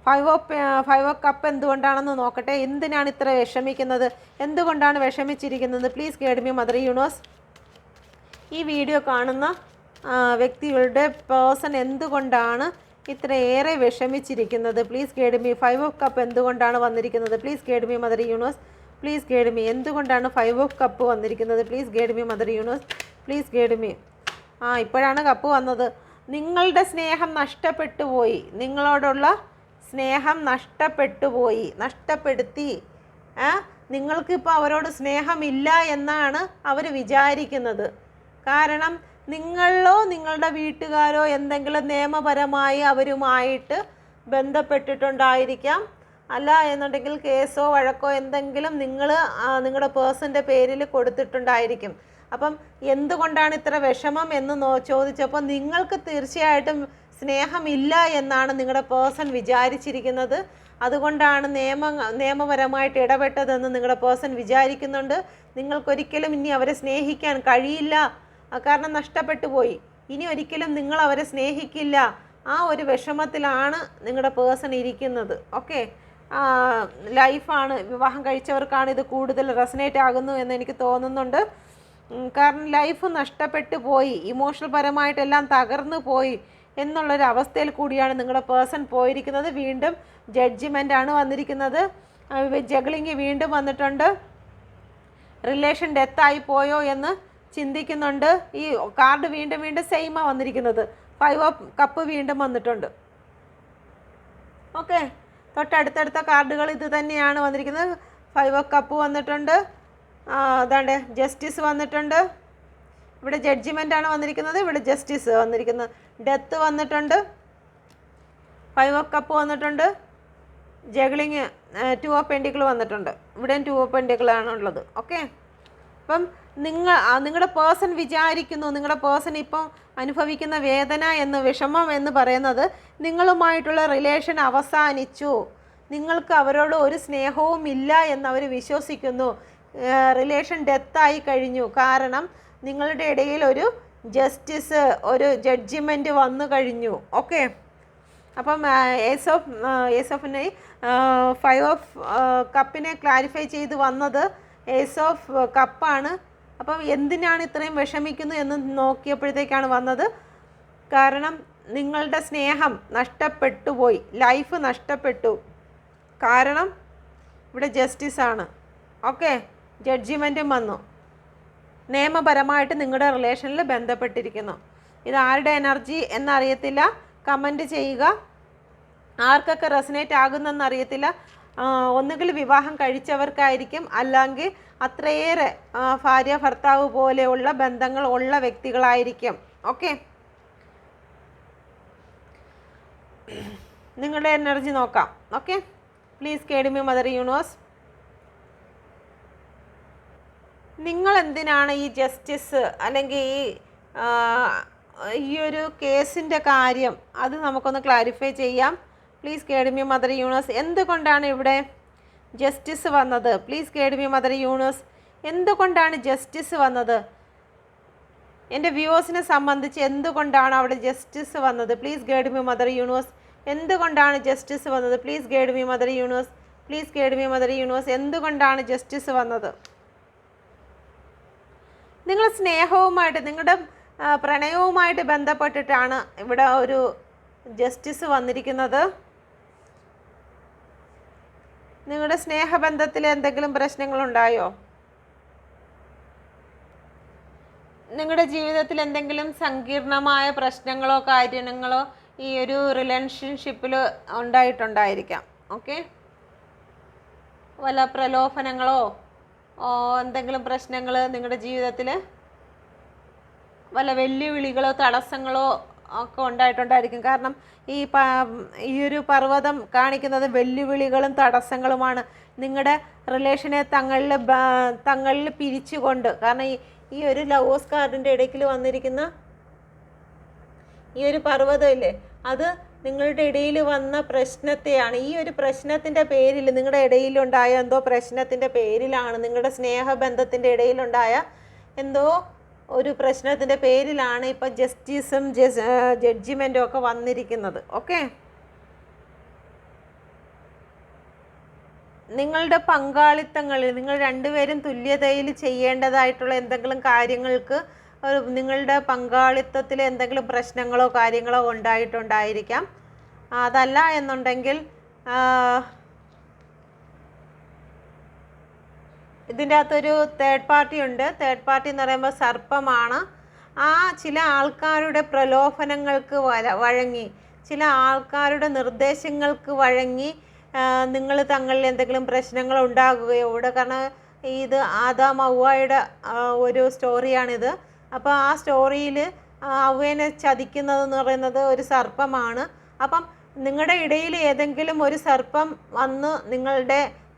5 ഓഫ് കപ്പ് എന്തുകൊണ്ടാണെന്ന് നോക്കട്ടെ. എന്തിനാണ് ഇത്ര വിഷമിക്കുന്നത്, എന്തുകൊണ്ടാണ് വിഷമിച്ചിരിക്കുന്നത്? Please guide me mother universe. ഈ വീഡിയോ കാണുന്ന വ്യക്തികളുടെ പേഴ്സൺ എന്തുകൊണ്ടാണ് ഇത്രയേറെ വിഷമിച്ചിരിക്കുന്നത്? Please guide me. 5 of cup എന്തുകൊണ്ടാണ് വന്നിരിക്കുന്നത്? Please guide me mother universe. Please guide me. എന്തുകൊണ്ടാണ് 5 ഓഫ് കപ്പ് വന്നിരിക്കുന്നത്? Please guide me mother universe. Please guide me. ഇപ്പോഴാണ് കപ്പ് വന്നത്. നിങ്ങളുടെ സ്നേഹം നഷ്ടപ്പെട്ടു പോയി. നിങ്ങളോടുള്ള സ്നേഹം നഷ്ടപ്പെടുത്തി. നിങ്ങൾക്കിപ്പോൾ അവരോട് സ്നേഹമില്ല എന്നാണ് അവർ വിചാരിക്കുന്നത്. കാരണം നിങ്ങളോ നിങ്ങളുടെ വീട്ടുകാരോ എന്തെങ്കിലും നിയമപരമായി അവരുമായിട്ട് ബന്ധപ്പെട്ടിട്ടുണ്ടായിരിക്കാം. അല്ല എന്നുണ്ടെങ്കിൽ കേസോ വഴക്കോ എന്തെങ്കിലും നിങ്ങളുടെ പേഴ്സൻ്റെ പേരിൽ കൊടുത്തിട്ടുണ്ടായിരിക്കും. അപ്പം എന്തുകൊണ്ടാണ് ഇത്ര വിഷമം എന്ന് ചോദിച്ചപ്പോൾ നിങ്ങൾക്ക് തീർച്ചയായിട്ടും സ്നേഹമില്ല എന്നാണ് നിങ്ങളുടെ പേഴ്സൺ വിചാരിച്ചിരിക്കുന്നത്. അതുകൊണ്ടാണ് നിയമപരമായിട്ട് ഇടപെട്ടതെന്ന് നിങ്ങളുടെ പേഴ്സൺ വിചാരിക്കുന്നുണ്ട്. നിങ്ങൾക്കൊരിക്കലും ഇനി അവരെ സ്നേഹിക്കാൻ കഴിയില്ല, കാരണം നഷ്ടപ്പെട്ടു പോയി. ഇനി ഒരിക്കലും നിങ്ങൾ അവരെ സ്നേഹിക്കില്ല. ആ ഒരു വിഷമത്തിലാണ് നിങ്ങളുടെ പേഴ്സൺ ഇരിക്കുന്നത്. ഓക്കെ, ലൈഫാണ്. വിവാഹം കഴിച്ചവർക്കാണ് ഇത് കൂടുതൽ റെസനേറ്റ് ആകുന്നു എന്ന് എനിക്ക് തോന്നുന്നുണ്ട്. കാരണം ലൈഫ് നഷ്ടപ്പെട്ടു പോയി, ഇമോഷണൽ പരമായിട്ടെല്ലാം തകർന്നു പോയി എന്നുള്ളൊരു അവസ്ഥയിൽ കൂടിയാണ് നിങ്ങളുടെ പേഴ്സൺ പോയിരിക്കുന്നത്. വീണ്ടും ജഡ്ജിമെൻ്റാണ് വന്നിരിക്കുന്നത്. ജഗ്ലിങ് വീണ്ടും വന്നിട്ടുണ്ട്. റിലേഷൻ ഡെത്തായി പോയോ എന്ന് ചിന്തിക്കുന്നുണ്ട്. ഈ കാർഡ് വീണ്ടും സെയിമാണ് വന്നിരിക്കുന്നത്. 5 ഓഫ് കപ്പ് വീണ്ടും വന്നിട്ടുണ്ട്. ഓക്കെ, തൊട്ടടുത്തടുത്ത കാർഡുകൾ ഇത് തന്നെയാണ് വന്നിരിക്കുന്നത്. 5 ഓഫ് കപ്പ് വന്നിട്ടുണ്ട്. അതാണ്ട് ജസ്റ്റിസ് വന്നിട്ടുണ്ട്. ഇവിടെ ജഡ്ജിമെൻ്റാണ് വന്നിരിക്കുന്നത്. ഇവിടെ ജസ്റ്റിസ് വന്നിരിക്കുന്നത്. ഡെത്ത് വന്നിട്ടുണ്ട്. 5 ഓഫ് കപ്പ് വന്നിട്ടുണ്ട്. ജഗ്ലിങ് 2 ഓഫ് പെൻഡിക്കിൾ വന്നിട്ടുണ്ട്. ഇവിടെയും 2 ഓഫ് പെൻഡിക്കിളാണുള്ളത്. ഓക്കെ, അപ്പം നിങ്ങളുടെ പേഴ്സൺ വിചാരിക്കുന്നു, നിങ്ങളുടെ പേഴ്സൺ ഇപ്പം അനുഭവിക്കുന്ന വേദന വിഷമം എന്ന് പറയുന്നത് നിങ്ങളുമായിട്ടുള്ള റിലേഷൻ അവസാനിച്ചു, നിങ്ങൾക്ക് അവരോട് ഒരു സ്നേഹവും ഇല്ല എന്നവർ വിശ്വസിക്കുന്നു. റിലേഷൻ ഡെത്തായി കഴിഞ്ഞു. കാരണം നിങ്ങളുടെ ഇടയിൽ ഒരു ജസ്റ്റിസ്, ഒരു ജഡ്ജിമെൻറ്റ് വന്നു കഴിഞ്ഞു. ഓക്കെ, അപ്പം ഏസ് ഓഫിനെ 5 ഓഫ് കപ്പിനെ ക്ലാരിഫൈ ചെയ്ത് വന്നത് ഏസ് ഓഫ് കപ്പാണ്. അപ്പം എന്തിനാണ് ഇത്രയും വിഷമിക്കുന്നു എന്ന് നോക്കിയപ്പോഴത്തേക്കാണ് വന്നത്. കാരണം നിങ്ങളുടെ സ്നേഹം നഷ്ടപ്പെട്ടു പോയി, ലൈഫ് നഷ്ടപ്പെട്ടു. കാരണം ഇവിടെ ജസ്റ്റിസാണ്. ഓക്കെ, ജഡ്ജിമെൻറ്റും വന്നു. നിയമപരമായിട്ട് നിങ്ങളുടെ റിലേഷനിൽ ബന്ധപ്പെട്ടിരിക്കുന്നു. ഇത് ആരുടെ എനർജി എന്നറിയത്തില്ല. കമൻറ്റ് ചെയ്യുക. ആർക്കൊക്കെ റെസനേറ്റ് ആകുന്നെന്നറിയത്തില്ല. ഒന്നുകിൽ വിവാഹം കഴിച്ചവർക്കായിരിക്കും, അല്ലെങ്കിൽ അത്രയേറെ ഭാര്യ ഭർത്താവ് പോലെയുള്ള ബന്ധങ്ങൾ ഉള്ള വ്യക്തികളായിരിക്കും. ഓക്കെ, നിങ്ങളുടെ എനർജി നോക്കാം. Okay, please guide me mother universe. നിങ്ങൾ എന്തിനാണ് ഈ ജസ്റ്റിസ് അല്ലെങ്കിൽ ഈ ഒരു കേസിൻ്റെ കാര്യം അത് നമുക്കൊന്ന് ക്ലാരിഫൈ ചെയ്യാം. Please guide me mother universe. എന്തുകൊണ്ടാണ് ഇവിടെ ജസ്റ്റിസ് വന്നത്? Please guide me mother universe. എന്തുകൊണ്ടാണ് ജസ്റ്റിസ് വന്നത്? എൻ്റെ വ്യൂവേഴ്സിനെ സംബന്ധിച്ച് എന്തുകൊണ്ടാണ് അവിടെ ജസ്റ്റിസ് വന്നത്? Please guide me mother universe. എന്തുകൊണ്ടാണ് ജസ്റ്റിസ് വന്നത്? Please guide me mother universe. Please guide me mother universe. എന്തുകൊണ്ടാണ് ജസ്റ്റിസ് വന്നത്? നിങ്ങൾ സ്നേഹവുമായിട്ട്, നിങ്ങളുടെ പ്രണയവുമായിട്ട് ബന്ധപ്പെട്ടിട്ടാണ് ഇവിടെ ഒരു ജസ്റ്റിസ് വന്നിരിക്കുന്നത്. നിങ്ങളുടെ സ്നേഹബന്ധത്തിൽ എന്തെങ്കിലും പ്രശ്നങ്ങളുണ്ടായോ? നിങ്ങളുടെ ജീവിതത്തിൽ എന്തെങ്കിലും സങ്കീർണമായ പ്രശ്നങ്ങളോ കാര്യങ്ങളോ ഈ ഒരു റിലേഷൻഷിപ്പിൽ ഉണ്ടായിട്ടുണ്ടായിരിക്കാം. ഓക്കെ, വല്ല പ്രലോഭനങ്ങളോ എന്തെങ്കിലും പ്രശ്നങ്ങൾ നിങ്ങളുടെ ജീവിതത്തിൽ, വല്ല വെല്ലുവിളികളോ തടസ്സങ്ങളോ ഒക്കെ ഉണ്ടായിട്ടുണ്ടായിരിക്കും. കാരണം ഈ ഒരു പർവ്വതം കാണിക്കുന്നത് വെല്ലുവിളികളും തടസ്സങ്ങളുമാണ്. നിങ്ങളുടെ റിലേഷനെ തങ്ങളിൽ പിരിച്ചുകൊണ്ട്, കാരണം ഈ ഒരു ലവേഴ്സ് കാർഡിൻ്റെ ഇടയ്ക്കിൽ വന്നിരിക്കുന്ന ഈ ഒരു പർവ്വതം ഇല്ലേ, അത് നിങ്ങളുടെ ഇടയിൽ വന്ന പ്രശ്നത്തെയാണ്. ഈ ഒരു പ്രശ്നത്തിൻ്റെ പേരിൽ, നിങ്ങളുടെ ഇടയിലുണ്ടായ എന്തോ പ്രശ്നത്തിൻ്റെ പേരിലാണ്, നിങ്ങളുടെ സ്നേഹബന്ധത്തിൻ്റെ ഇടയിലുണ്ടായ എന്തോ ഒരു പ്രശ്നത്തിൻ്റെ പേരിലാണ് ഇപ്പം ജസ്റ്റിസും ജഡ്ജിമെൻറ്റും ഒക്കെ വന്നിരിക്കുന്നത്. ഓക്കെ, നിങ്ങളുടെ പങ്കാളിത്തങ്ങളിൽ നിങ്ങൾ രണ്ടുപേരും തുല്യതയിൽ ചെയ്യേണ്ടതായിട്ടുള്ള എന്തെങ്കിലും കാര്യങ്ങൾക്ക് നിങ്ങളുടെ പങ്കാളിത്തത്തിൽ എന്തെങ്കിലും പ്രശ്നങ്ങളോ കാര്യങ്ങളോ ഉണ്ടായിട്ടുണ്ടായിരിക്കാം. അതല്ല എന്നുണ്ടെങ്കിൽ ഇതിൻ്റെ അകത്തൊരു തേർഡ് പാർട്ടി ഉണ്ട്. തേർഡ് പാർട്ടി എന്ന് പറയുമ്പോൾ സർപ്പമാണ്. ആ ചില ആൾക്കാരുടെ പ്രലോഭനങ്ങൾക്ക് വഴങ്ങി, ചില ആൾക്കാരുടെ നിർദ്ദേശങ്ങൾക്ക് വഴങ്ങി നിങ്ങൾ തങ്ങളിൽ എന്തെങ്കിലും പ്രശ്നങ്ങൾ ഉണ്ടാകുകയോ ഇവിടെ, കാരണം ഇത് ആദാം ഹവ്വയുടെ ഒരു സ്റ്റോറിയാണിത്. അപ്പോൾ ആ സ്റ്റോറിയിൽ ഹവ്വേനെ ചതിക്കുന്നതെന്ന് പറയുന്നത് ഒരു സർപ്പമാണ്. അപ്പം നിങ്ങളുടെ ഇടയിൽ ഏതെങ്കിലും ഒരു സർപ്പം വന്ന്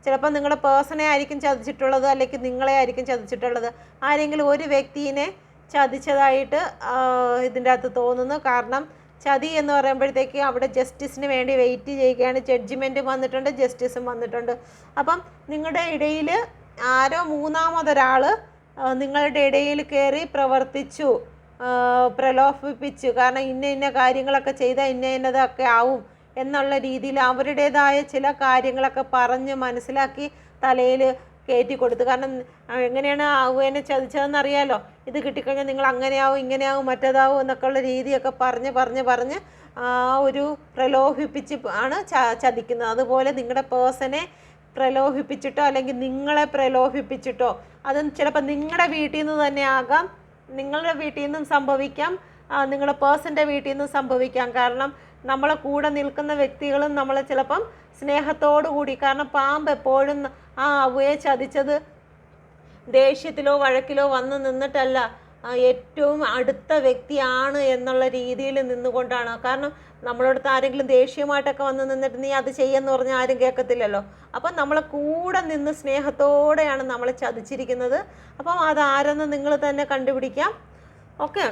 ചിലപ്പോൾ നിങ്ങളുടെ പേഴ്സണെ ആയിരിക്കും ചതിച്ചിട്ടുള്ളത്, അല്ലെങ്കിൽ നിങ്ങളെ ആയിരിക്കും ചതിച്ചിട്ടുള്ളത്. ആരെങ്കിലും ഒരു വ്യക്തിയെ ചതിച്ചതായിട്ട് ഇതിൻ്റെ അകത്ത് തോന്നുന്നു. കാരണം ചതി എന്ന് പറയുമ്പോഴത്തേക്ക് അവിടെ ജസ്റ്റിസിന് വേണ്ടി വെയിറ്റ് ചെയ്യുകയാണ്. ജഡ്ജിമെൻറ്റും വന്നിട്ടുണ്ട്, ജസ്റ്റിസും വന്നിട്ടുണ്ട്. അപ്പം നിങ്ങളുടെ ഇടയിൽ ആരോ മൂന്നാമതൊരാൾ നിങ്ങളുടെ ഇടയിൽ കയറി പ്രവർത്തിച്ചു, പ്രലോഭിപ്പിച്ചു. കാരണം ഇന്ന കാര്യങ്ങളൊക്കെ ചെയ്താൽ ഇന്നതൊക്കെ ആവും എന്നുള്ള രീതിയിൽ അവരുടേതായ ചില കാര്യങ്ങളൊക്കെ പറഞ്ഞ് മനസ്സിലാക്കി തലയിൽ കയറ്റി കൊടുത്തു. കാരണം എങ്ങനെയാണ് ഹവ്വേനെ ചതിച്ചതെന്നറിയാലോ. ഇത് കിട്ടിക്കഴിഞ്ഞാൽ നിങ്ങൾ അങ്ങനെയാവും, ഇങ്ങനെയാവും, മറ്റേതാവും എന്നൊക്കെയുള്ള രീതിയൊക്കെ പറഞ്ഞ് ഒരു പ്രലോഭിപ്പിച്ച് ആണ് ചതിക്കുന്നത്. അതുപോലെ നിങ്ങളുടെ പേഴ്സണെ പ്രലോഭിപ്പിച്ചിട്ടോ അല്ലെങ്കിൽ നിങ്ങളെ പ്രലോഭിപ്പിച്ചിട്ടോ, അതും ചിലപ്പോൾ നിങ്ങളുടെ വീട്ടിൽ നിന്ന് തന്നെ ആകാം, നിങ്ങളുടെ വീട്ടിൽ നിന്നും സംഭവിക്കാം, നിങ്ങളുടെ പേഴ്സൻ്റെ വീട്ടിൽ നിന്നും സംഭവിക്കാം. കാരണം നമ്മളെ കൂടെ നിൽക്കുന്ന വ്യക്തികളും നമ്മളെ ചിലപ്പം സ്നേഹത്തോടു കൂടി, കാരണം പാമ്പ് എപ്പോഴും ആ ഹവ്വയെ ചതിച്ചത് ദേഷ്യത്തിലോ വഴക്കിലോ വന്ന് നിന്നിട്ടല്ല, ഏറ്റവും അടുത്ത വ്യക്തിയാണ് എന്നുള്ള രീതിയിൽ നിന്നുകൊണ്ടാണ്. കാരണം നമ്മളടുത്ത് ആരെങ്കിലും ദേഷ്യമായിട്ടൊക്കെ വന്ന് നിന്നിട്ട് നീ അത് ചെയ്യുമെന്ന് പറഞ്ഞാൽ ആരും കേൾക്കത്തില്ലല്ലോ. അപ്പം നമ്മളെ കൂടെ നിന്ന് സ്നേഹത്തോടെയാണ് നമ്മളെ ചതിച്ചിരിക്കുന്നത്. അപ്പം അതാരെന്ന് നിങ്ങൾ തന്നെ കണ്ടുപിടിക്കാം. ഓക്കെ,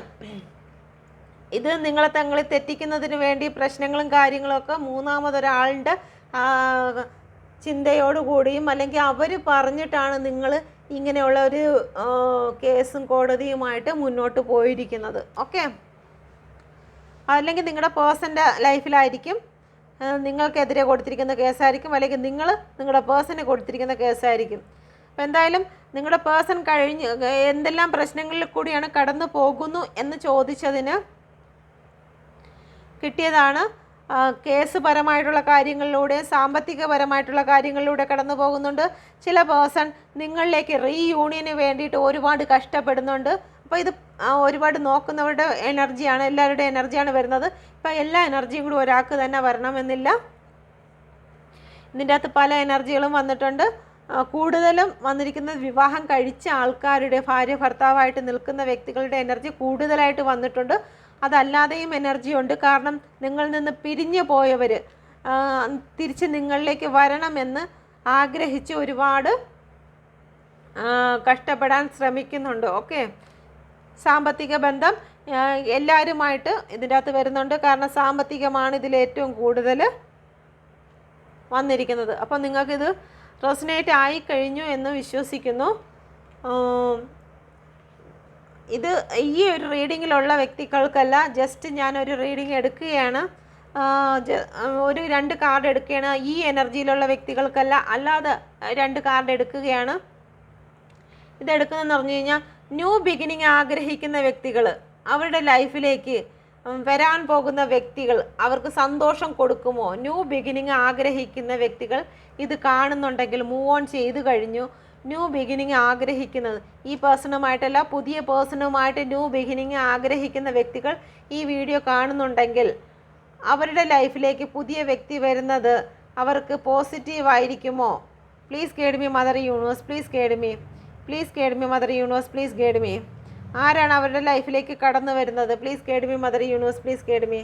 ഇത് നിങ്ങളെ തങ്ങളിൽ തെറ്റിക്കുന്നതിന് വേണ്ടി പ്രശ്നങ്ങളും കാര്യങ്ങളൊക്കെ മൂന്നാമതൊരാളുടെ ചിന്തയോടുകൂടിയും അല്ലെങ്കിൽ അവർ പറഞ്ഞിട്ടാണ് നിങ്ങൾ ഇങ്ങനെയുള്ള ഒരു കേസും കോടതിയുമായിട്ട് മുന്നോട്ട് പോയിരിക്കുന്നത്. ഓക്കെ, അല്ലെങ്കിൽ നിങ്ങളുടെ പേഴ്സൻ്റെ ലൈഫിലായിരിക്കും നിങ്ങൾക്കെതിരെ കൊടുത്തിരിക്കുന്ന കേസായിരിക്കും, അല്ലെങ്കിൽ നിങ്ങളുടെ പേഴ്സനെ കൊടുത്തിരിക്കുന്ന കേസായിരിക്കും. അപ്പോൾ എന്തായാലും നിങ്ങളുടെ പേഴ്സൺ എന്തെല്ലാം പ്രശ്നങ്ങളിൽ കൂടിയാണ് കടന്നു പോകുന്നു എന്ന് ചോദിച്ചതിന് കിട്ടിയതാണ് കേസ് പരമായിട്ടുള്ള കാര്യങ്ങളിലൂടെ, സാമ്പത്തികപരമായിട്ടുള്ള കാര്യങ്ങളിലൂടെ കടന്നു പോകുന്നുണ്ട്. ചില പേഴ്സൺ നിങ്ങളിലേക്ക് റീയൂണിയന് വേണ്ടിയിട്ട് ഒരുപാട് കഷ്ടപ്പെടുന്നുണ്ട്. അപ്പോൾ ഇത് ഒരുപാട് നോക്കുന്നവരുടെ എനർജിയാണ്, എല്ലാവരുടെ എനർജിയാണ് വരുന്നത്. ഇപ്പോൾ എല്ലാ എനർജിയും കൂടി ഒരാൾക്ക് തന്നെ വരണമെന്നില്ല. ഇതിൻ്റെ അകത്ത് പല എനർജികളും വന്നിട്ടുണ്ട്. കൂടുതലും വന്നിരിക്കുന്നത് വിവാഹം കഴിച്ച ആൾക്കാരുടെ, ഭാര്യ ഭർത്താവായിട്ട് നിൽക്കുന്ന വ്യക്തികളുടെ എനർജി കൂടുതലായിട്ട് വന്നിട്ടുണ്ട്. അതല്ലാതെയും എനർജി ഉണ്ട്. കാരണം നിങ്ങളിൽ നിന്ന് പിരിഞ്ഞു പോയവർ തിരിച്ച് നിങ്ങളിലേക്ക് വരണമെന്ന് ആഗ്രഹിച്ച് ഒരുപാട് കഷ്ടപ്പെടാൻ ശ്രമിക്കുന്നുണ്ട്. ഓക്കെ, സാമ്പത്തിക ബന്ധം എല്ലാവരുമായിട്ട് ഇതിൻ്റെ അകത്ത് വരുന്നുണ്ട്. കാരണം സാമ്പത്തികമാണ് ഇതിലേറ്റവും കൂടുതൽ വന്നിരിക്കുന്നത്. അപ്പോൾ നിങ്ങൾക്കിത് റെസൊനേറ്റ് ആയിക്കഴിഞ്ഞു എന്ന് വിശ്വസിക്കുന്നു. ഇത് ഈ ഒരു റീഡിങ്ങിലുള്ള വ്യക്തികൾക്കല്ല, ജസ്റ്റ് ഞാനൊരു റീഡിങ് എടുക്കുകയാണ്, ഒരു 2 കാർഡ് എടുക്കുകയാണ്. ഈ എനർജിയിലുള്ള വ്യക്തികൾക്കല്ല, അല്ലാതെ 2 കാർഡ് എടുക്കുകയാണ്. ഇതെടുക്കുന്നതെന്ന് പറഞ്ഞു കഴിഞ്ഞാൽ ന്യൂ ബിഗിനിങ് ആഗ്രഹിക്കുന്ന വ്യക്തികൾ, അവരുടെ ലൈഫിലേക്ക് വരാൻ പോകുന്ന വ്യക്തികൾ, അവർക്ക് സന്തോഷം കൊടുക്കുമോ? ന്യൂ ബിഗിനിങ് ആഗ്രഹിക്കുന്ന വ്യക്തികൾ ഇത് കാണുന്നുണ്ടെങ്കിൽ മൂവ് ഓൺ ചെയ്തു കഴിഞ്ഞു. ന്യൂ ബിഗിനിങ് ആഗ്രഹിക്കുന്നത് ഈ പേഴ്സണുമായിട്ടല്ല, പുതിയ പേഴ്സണുമായിട്ട് ന്യൂ ബിഗിനിങ് ആഗ്രഹിക്കുന്ന വ്യക്തികൾ ഈ വീഡിയോ കാണുന്നുണ്ടെങ്കിൽ അവരുടെ ലൈഫിലേക്ക് പുതിയ വ്യക്തി വരുന്നത് അവർക്ക് പോസിറ്റീവ് ആയിരിക്കുമോ? Please guide me mother universe, please guide me, please guide me mother universe, please guide me. ആരാണ് അവരുടെ ലൈഫിലേക്ക് കടന്നു വരുന്നത്? Please guide me mother universe, please guide me.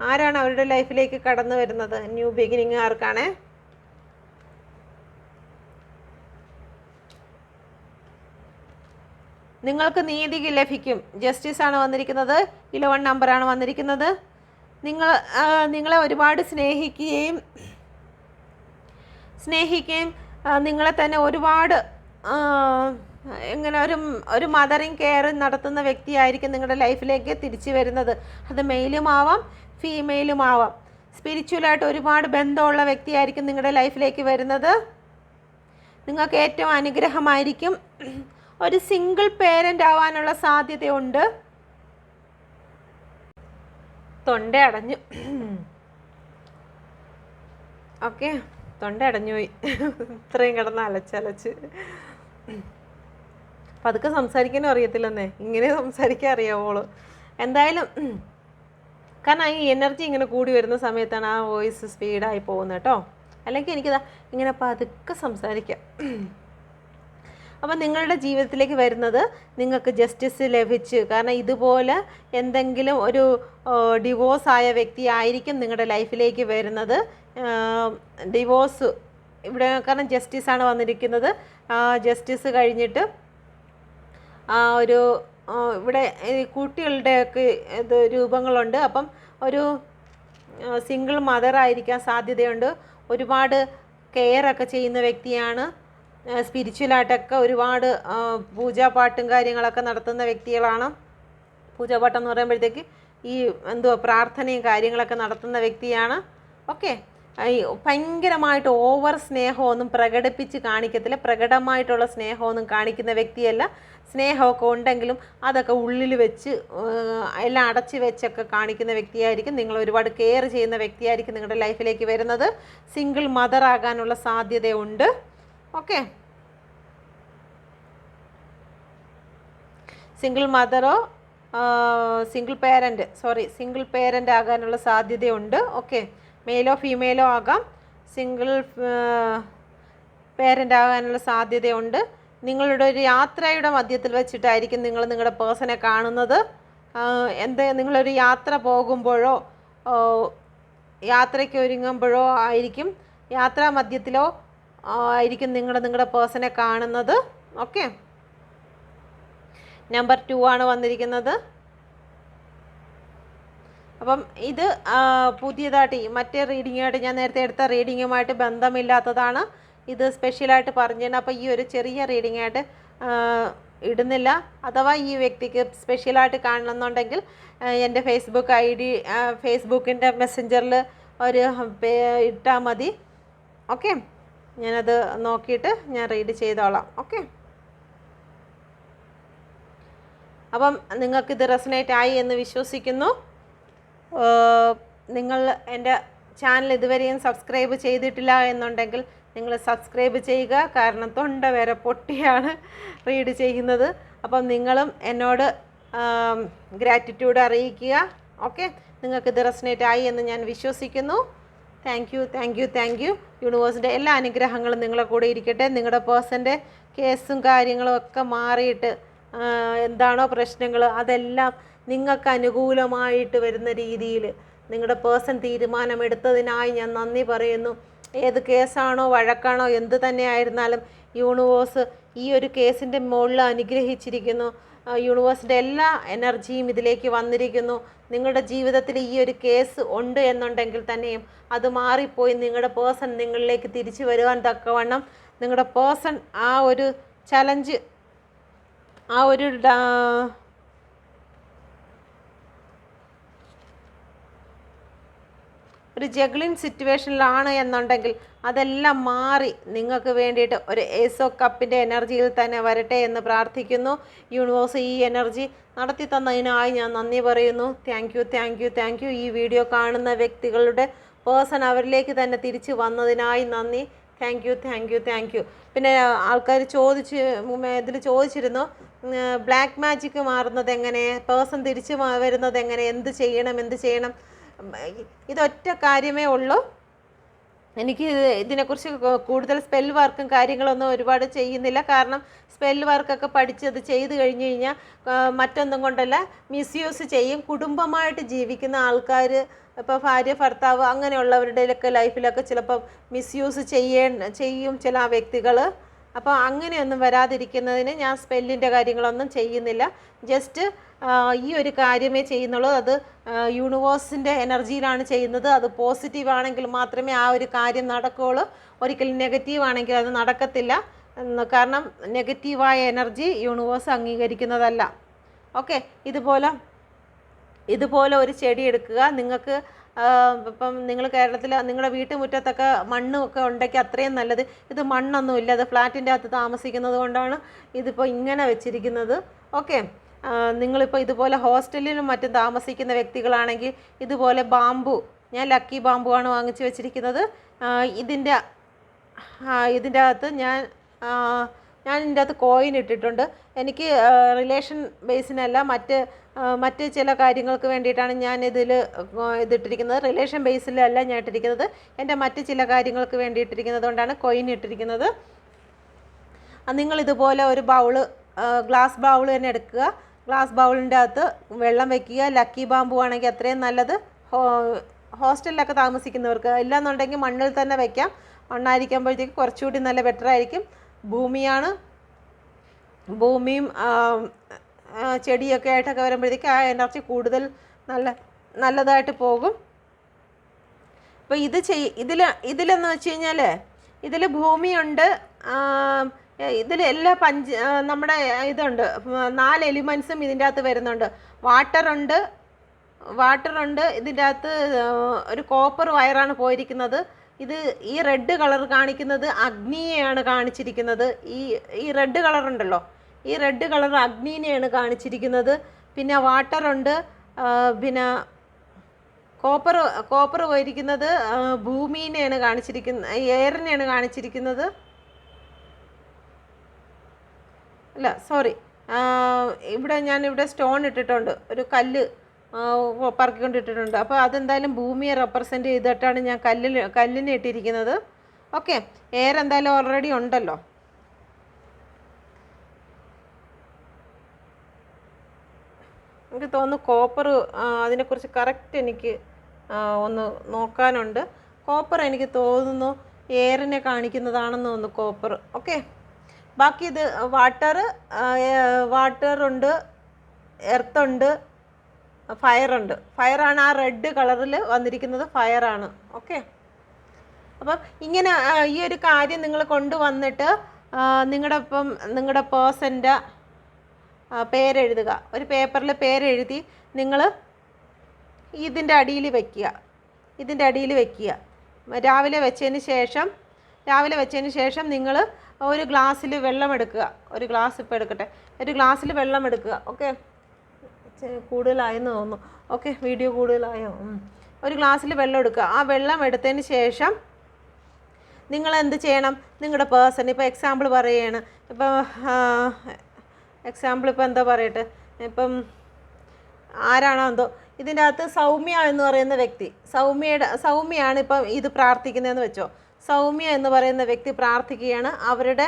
ആരാണ് അവരുടെ ലൈഫിലേക്ക് കടന്നു വരുന്നത്? ന്യൂ ബിഗിനിങ് ആർക്കാണ്? നിങ്ങൾക്ക് നീതി ലഭിക്കും. ജസ്റ്റിസ് ആണ് വന്നിരിക്കുന്നത്. 11 നമ്പറാണ് വന്നിരിക്കുന്നത്. നിങ്ങളെ ഒരുപാട് സ്നേഹിക്കുകയും നിങ്ങളെ തന്നെ ഒരുപാട് ഇങ്ങനെ ഒരു മദറിങ് കെയർ നടത്തുന്ന വ്യക്തിയായിരിക്കും നിങ്ങളുടെ ലൈഫിലേക്ക് തിരിച്ചു വരുന്നത്. അത് മെയിലും ആവാം ഫീമെയിലും ആവാം. സ്പിരിച്വലായിട്ട് ഒരുപാട് ബന്ധമുള്ള വ്യക്തിയായിരിക്കും നിങ്ങളുടെ ലൈഫിലേക്ക് വരുന്നത്. നിങ്ങൾക്ക് ഏറ്റവും അനുഗ്രഹമായിരിക്കും. ഒരു സിംഗിൾ പേരൻ്റ് ആവാനുള്ള സാധ്യതയുണ്ട്. തൊണ്ട അടഞ്ഞു. ഓക്കെ, തൊണ്ട അടഞ്ഞുപോയി ഇത്രയും കിടന്ന് അലച്ചലച്ച്. പതുക്കെ സംസാരിക്കാനും അറിയത്തില്ലെന്നേ, ഇങ്ങനെ സംസാരിക്കാൻ അറിയാവോളൂ. എന്തായാലും കാരണം ഈ എനർജി ഇങ്ങനെ കൂടി വരുന്ന സമയത്താണ് ആ വോയിസ് സ്പീഡായി പോകുന്നത് കേട്ടോ. അല്ലെങ്കിൽ എനിക്കിതാ ഇങ്ങനെ പതുക്കെ സംസാരിക്കാം. അപ്പം നിങ്ങളുടെ ജീവിതത്തിലേക്ക് വരുന്നത് നിങ്ങൾക്ക് ജസ്റ്റിസ് ലഭിച്ച്, കാരണം ഇതുപോലെ എന്തെങ്കിലും ഒരു ഡിവോഴ്സ് ആയ വ്യക്തി ആയിരിക്കും നിങ്ങളുടെ ലൈഫിലേക്ക് വരുന്നത്. ഡിവോഴ്സ് ഇവിടെ കാരണം ജസ്റ്റിസാണ് വന്നിരിക്കുന്നത്. ജസ്റ്റിസ് കഴിഞ്ഞിട്ട് ഒരു ഇവിടെ കുട്ടികളുടെയൊക്കെ ഇത് രൂപങ്ങളുണ്ട്. അപ്പം ഒരു സിംഗിൾ മദർ ആയിരിക്കാൻ സാധ്യതയുണ്ട്. ഒരുപാട് കെയറൊക്കെ ചെയ്യുന്ന വ്യക്തിയാണ്. സ്പിരിച്വലായിട്ടൊക്കെ ഒരുപാട് പൂജാപാട്ടും കാര്യങ്ങളൊക്കെ നടത്തുന്ന വ്യക്തികളാണ്. പൂജാപാട്ടം എന്ന് പറയുമ്പോഴത്തേക്ക് ഈ പ്രാർത്ഥനയും കാര്യങ്ങളൊക്കെ നടത്തുന്ന വ്യക്തിയാണ്. ഓക്കെ, ഭയങ്കരമായിട്ട് ഓവർ സ്നേഹമൊന്നും പ്രകടിപ്പിച്ച് കാണിക്കത്തില്ല. പ്രകടമായിട്ടുള്ള സ്നേഹമൊന്നും കാണിക്കുന്ന വ്യക്തിയല്ല. സ്നേഹമൊക്കെ ഉണ്ടെങ്കിലും അതൊക്കെ ഉള്ളിൽ വെച്ച് എല്ലാം അടച്ച് വെച്ചൊക്കെ കാണിക്കുന്ന വ്യക്തിയായിരിക്കും. നിങ്ങൾ ഒരുപാട് കെയർ ചെയ്യുന്ന വ്യക്തിയായിരിക്കും നിങ്ങളുടെ ലൈഫിലേക്ക് വരുന്നത്. സിംഗിൾ മദർ ആകാനുള്ള സാധ്യതയുണ്ട്. ഓക്കെ, സിംഗിൾ മദറോ സിംഗിൾ പേരൻ്റ് ആകാനുള്ള സാധ്യതയുണ്ട്. ഓക്കെ, മെയിലോ ഫീമെയിലോ ആകാം. സിംഗിൾ പേരൻ്റ് ആകാനുള്ള സാധ്യതയുണ്ട്. നിങ്ങളുടെ ഒരു യാത്രയുടെ മധ്യത്തിൽ വെച്ചിട്ടായിരിക്കും നിങ്ങൾ നിങ്ങളുടെ പേഴ്സണെ കാണുന്നത്. നിങ്ങളൊരു യാത്ര പോകുമ്പോഴോ യാത്രയ്ക്ക് ഒരുങ്ങുമ്പോഴോ ആയിരിക്കും, യാത്രാ മധ്യത്തിലോ ആയിരിക്കും നിങ്ങളുടെ പേഴ്സണെ കാണുന്നത്. ഓക്കെ, നമ്പർ 2 ആണ് വന്നിരിക്കുന്നത്. അപ്പം ഇത് പുതിയതായിട്ട് മറ്റേ റീഡിങ്ങായിട്ട് ഞാൻ നേരത്തെ എടുത്ത റീഡിങ്ങുമായിട്ട് ബന്ധമില്ലാത്തതാണ്. ഇത് സ്പെഷ്യലായിട്ട് പറഞ്ഞാണ്. അപ്പോൾ ഈ ഒരു ചെറിയ റീഡിങ്ങായിട്ട് ഇടുന്നില്ല. അഥവാ ഈ വ്യക്തിക്ക് സ്പെഷ്യലായിട്ട് കാണണമെന്നുണ്ടെങ്കിൽ എൻ്റെ ഫേസ്ബുക്കിൻ്റെ മെസ്സഞ്ചറിൽ ഒരു ഇട്ടാൽ മതി. ഓക്കെ, ഞാനത് നോക്കിയിട്ട് ഞാൻ റീഡ് ചെയ്തോളാം. ഓക്കെ, അപ്പം നിങ്ങൾക്കിത് റെസനേറ്റ് ആയി എന്ന് വിശ്വസിക്കുന്നു. നിങ്ങൾ എൻ്റെ ചാനൽ ഇതുവരെയും സബ്സ്ക്രൈബ് ചെയ്തിട്ടില്ല എന്നുണ്ടെങ്കിൽ നിങ്ങൾ സബ്സ്ക്രൈബ് ചെയ്യുക. കാരണം തൊണ്ട വരെ പൊട്ടിയാണ് റീഡ് ചെയ്യുന്നത്. അപ്പം നിങ്ങളും എന്നോട് ഗ്രാറ്റിറ്റ്യൂഡ് അറിയിക്കുക. ഓക്കെ, നിങ്ങൾക്കിത് റെസനേറ്റ് ആയി എന്ന് ഞാൻ വിശ്വസിക്കുന്നു. Thank you. യൂണിവേഴ്സിൻ്റെ എല്ലാ അനുഗ്രഹങ്ങളും നിങ്ങളെ കൂടെ ഇരിക്കട്ടെ. നിങ്ങളുടെ പേഴ്സൻ്റെ കേസും കാര്യങ്ങളും ഒക്കെ മാറിയിട്ട് എന്താണോ പ്രശ്നങ്ങൾ അതെല്ലാം നിങ്ങൾക്ക് അനുകൂലമായിട്ട് വരുന്ന രീതിയിൽ നിങ്ങളുടെ പേഴ്സൺ തീരുമാനമെടുത്തതിനായി ഞാൻ നന്ദി പറയുന്നു. ഏത് കേസാണോ വഴക്കാണോ എന്ത് തന്നെ ആയിരുന്നാലും യൂണിവേഴ്സ് ഈ ഒരു കേസിൻ്റെ മുകളിൽ അനുഗ്രഹിച്ചിരിക്കുന്നു. യൂണിവേഴ്സിൻ്റെ എല്ലാ എനർജിയും ഇതിലേക്ക് വന്നിരിക്കുന്നു. നിങ്ങളുടെ ജീവിതത്തിൽ ഈ ഒരു കേസ് ഉണ്ട് എന്നുണ്ടെങ്കിൽ തന്നെയും അത് മാറിപ്പോയി നിങ്ങളുടെ പേഴ്സൺ നിങ്ങളിലേക്ക് തിരിച്ചു വരുവാൻ തക്കവണ്ണം നിങ്ങളുടെ പേഴ്സൺ ആ ഒരു ചലഞ്ച് ഒരു ജഗ്ലിംഗ് സിറ്റുവേഷനിലാണ് എന്നുണ്ടെങ്കിൽ അതെല്ലാം മാറി നിങ്ങൾക്ക് വേണ്ടിയിട്ട് ഒരു ഏസ് ഓഫ് കപ്പിൻ്റെ എനർജിയിൽ തന്നെ വരട്ടെ എന്ന് പ്രാർത്ഥിക്കുന്നു. യൂണിവേഴ്സ് ഈ എനർജി നടത്തി തന്നതിനായി ഞാൻ നന്ദി പറയുന്നു. Thank you. ഈ വീഡിയോ കാണുന്ന വ്യക്തികളുടെ പേഴ്സൺ അവരിലേക്ക് തന്നെ തിരിച്ചു വന്നതിനായി നന്ദി. Thank you. പിന്നെ ആൾക്കാർ ഇതിൽ ചോദിച്ചിരുന്നു ബ്ലാക്ക് മാജിക്ക് മാറുന്നത് എങ്ങനെ, പേഴ്സൺ തിരിച്ചു വരുന്നത് എങ്ങനെ, എന്ത് ചെയ്യണം. ഇതൊറ്റ കാര്യമേ ഉള്ളൂ. എനിക്ക് ഇതിനെക്കുറിച്ച് കൂടുതൽ സ്പെൽ വർക്കും കാര്യങ്ങളൊന്നും ഒരുപാട് ചെയ്യുന്നില്ല. കാരണം സ്പെൽ വർക്കൊക്കെ പഠിച്ചത് ചെയ്ത് കഴിഞ്ഞ് കഴിഞ്ഞാൽ മറ്റൊന്നും കൊണ്ടല്ല മിസ്യൂസ് ചെയ്യും. കുടുംബമായിട്ട് ജീവിക്കുന്ന ആൾക്കാർ ഇപ്പോൾ ഭാര്യ ഭർത്താവ് അങ്ങനെയുള്ളവരുടെയൊക്കെ ലൈഫിലൊക്കെ ചിലപ്പം മിസ്യൂസ് ചെയ്യും ചില വ്യക്തികൾ. അപ്പോൾ അങ്ങനെയൊന്നും വരാതിരിക്കുന്നതിന് ഞാൻ സ്പെല്ലിൻ്റെ കാര്യങ്ങളൊന്നും ചെയ്യുന്നില്ല. ജസ്റ്റ് ഈ ഒരു കാര്യമേ ചെയ്യുന്നുള്ളൂ. അത് യൂണിവേഴ്സിൻ്റെ എനർജിയിലാണ് ചെയ്യുന്നത്. അത് പോസിറ്റീവ് ആണെങ്കിൽ മാത്രമേ ആ ഒരു കാര്യം നടക്കുകയുള്ളൂ. ഒരിക്കലും നെഗറ്റീവ് ആണെങ്കിൽ അത് നടക്കത്തില്ല. കാരണം നെഗറ്റീവായ എനർജി യൂണിവേഴ്സ് അംഗീകരിക്കുന്നതല്ല. ഓക്കെ, ഇതുപോലെ ഒരു ചെടി എടുക്കുക. നിങ്ങൾക്ക് ഇപ്പം നിങ്ങൾ കേരളത്തിൽ നിങ്ങളുടെ വീട്ടുമുറ്റത്തൊക്കെ മണ്ണൊക്കെ ഉണ്ടെങ്കിൽ അത്രയും നല്ലത്. ഇത് മണ്ണൊന്നുമില്ല, അത് ഫ്ലാറ്റിൻ്റെ അകത്ത് താമസിക്കുന്നത് കൊണ്ടാണ് ഇതിപ്പോൾ ഇങ്ങനെ വെച്ചിരിക്കുന്നത്. ഓക്കെ, നിങ്ങളിപ്പോൾ ഇതുപോലെ ഹോസ്റ്റലിലും മറ്റും താമസിക്കുന്ന വ്യക്തികളാണെങ്കിൽ ഇതുപോലെ ബാമ്പു, ഞാൻ ലക്കി ബാമ്പു ആണ് വാങ്ങിച്ച് വെച്ചിരിക്കുന്നത്. ഇതിൻ്റെ അകത്ത് ഞാൻ ഞാൻ ഇതിൻ്റെ അകത്ത് കോയിൻ ഇട്ടിട്ടുണ്ട്. എനിക്ക് റിലേഷൻ ബേസിനല്ല, മറ്റ് ചില കാര്യങ്ങൾക്ക് വേണ്ടിയിട്ടാണ് ഞാൻ ഇതിട്ടിരിക്കുന്നത്. റിലേഷൻ ബേസിലല്ല ഞാൻ ഇട്ടിരിക്കുന്നത്, എൻ്റെ മറ്റ് ചില കാര്യങ്ങൾക്ക് വേണ്ടി ഇട്ടിരിക്കുന്നത് കൊണ്ടാണ് കോയിൻ ഇട്ടിരിക്കുന്നത്. നിങ്ങളിതുപോലെ ഒരു ഗ്ലാസ് ബൗൾ തന്നെ എടുക്കുക. ഗ്ലാസ് ബൗളിൻ്റെ അകത്ത് വെള്ളം വെക്കുക. ലക്കി ബാമ്പു ആണെങ്കിൽ അത്രയും നല്ലത്. ഹോസ്റ്റലിലൊക്കെ താമസിക്കുന്നവർക്ക്, ഇല്ലാന്നുണ്ടെങ്കിൽ മണ്ണിൽ തന്നെ വയ്ക്കാം. മണ്ണായിരിക്കുമ്പോഴത്തേക്ക് കുറച്ചുകൂടി നല്ല ബെറ്റർ ആയിരിക്കും. ഭൂമിയും ചെടിയൊക്കെ ആയിട്ടൊക്കെ വരുമ്പോഴത്തേക്ക് ആ എനർജി കൂടുതൽ നല്ലതായിട്ട് പോകും. അപ്പോൾ ഇതിലെന്ന് വെച്ച് കഴിഞ്ഞാൽ ഇതിൽ ഭൂമിയുണ്ട്, ഇതിൽ എല്ലാ നമ്മുടെ ഇതുണ്ട്, 4 എലിമെൻസും ഇതിൻ്റെ അകത്ത് വരുന്നുണ്ട്. വാട്ടറുണ്ട് ഇതിൻ്റെ അകത്ത്. ഒരു കോപ്പർ വയറാണ് പോയിരിക്കുന്നത്. ഈ റെഡ് കളർ കാണിക്കുന്നത് അഗ്നിയെയാണ് കാണിച്ചിരിക്കുന്നത്. ഈ റെഡ് കളർ ഉണ്ടല്ലോ, ഈ റെഡ് കളർ അഗ്നിനെയാണ് കാണിച്ചിരിക്കുന്നത്. പിന്നെ വാട്ടറുണ്ട്, പിന്നെ കോപ്പർ പോയിരിക്കുന്നത് ഭൂമിനെയാണ് കാണിച്ചിരിക്കുന്നത്, എയറിനെയാണ് കാണിച്ചിരിക്കുന്നത്. അല്ല സോറി, ഞാനിവിടെ സ്റ്റോൺ ഇട്ടിട്ടുണ്ട്, ഒരു കല്ല് പറക്കിക്കൊണ്ടിട്ടിട്ടുണ്ട്. അപ്പോൾ അതെന്തായാലും ഭൂമിയെ റെപ്രസെൻറ്റ് ചെയ്തിട്ടാണ് ഞാൻ കല്ലിനെ ഇട്ടിരിക്കുന്നത്. ഓക്കെ, എയർ എന്തായാലും ഓൾറെഡി ഉണ്ടല്ലോ. എനിക്ക് തോന്നുന്നു കോപ്പർ, അതിനെക്കുറിച്ച് കറക്റ്റ് എനിക്ക് ഒന്ന് നോക്കാനുണ്ട്. കോപ്പർ എനിക്ക് തോന്നുന്നു എയറിനെ കാണിക്കുന്നതാണെന്ന് തോന്നുന്നു കോപ്പർ. ഓക്കെ, ബാക്കി ഇത് വാട്ടറുണ്ട്, എർത്തുണ്ട്, ഫയറുണ്ട്. ഫയറാണ് ആ റെഡ് കളറിൽ വന്നിരിക്കുന്നത്, ഫയറാണ്. ഓക്കെ, അപ്പം ഇങ്ങനെ ഈ ഒരു കാര്യം നിങ്ങൾ കൊണ്ടുവന്നിട്ട് നിങ്ങളുടെ പേഴ്സൻ്റെ പേരെഴുതുക. ഒരു പേപ്പറിൽ പേരെഴുതി നിങ്ങൾ ഇതിൻ്റെ അടിയിൽ വയ്ക്കുക. രാവിലെ വെച്ചതിന് ശേഷം നിങ്ങൾ ഒരു ഗ്ലാസ്സിൽ വെള്ളം എടുക്കുക. ഒരു ഗ്ലാസ് ഇപ്പോൾ എടുക്കട്ടെ, ഒരു ഗ്ലാസ്സിൽ വെള്ളം എടുക്കുക. ഓക്കെ, കൂടുതലായെന്ന് തോന്നുന്നു. ഓക്കെ, വീഡിയോ കൂടുതലായോ? ഒരു ഗ്ലാസ്സിൽ വെള്ളം എടുക്കുക. ആ വെള്ളം എടുത്തതിന് ശേഷം നിങ്ങൾ എന്ത് ചെയ്യണം? നിങ്ങളുടെ പേഴ്സൺ, ഇപ്പോൾ എക്സാമ്പിൾ പറയുകയാണ്, ഇപ്പോൾ എന്താ പറയട്ടെ, ഇപ്പം ആരാണോ എന്തോ, ഇതിൻ്റെ അകത്ത് സൗമ്യ എന്ന് പറയുന്ന വ്യക്തി, സൗമ്യയാണ് ഇപ്പം ഇത് പ്രാർത്ഥിക്കുന്നതെന്ന് വെച്ചോ. സൗമ്യ എന്ന് പറയുന്ന വ്യക്തി പ്രാർത്ഥിക്കുകയാണ്, അവരുടെ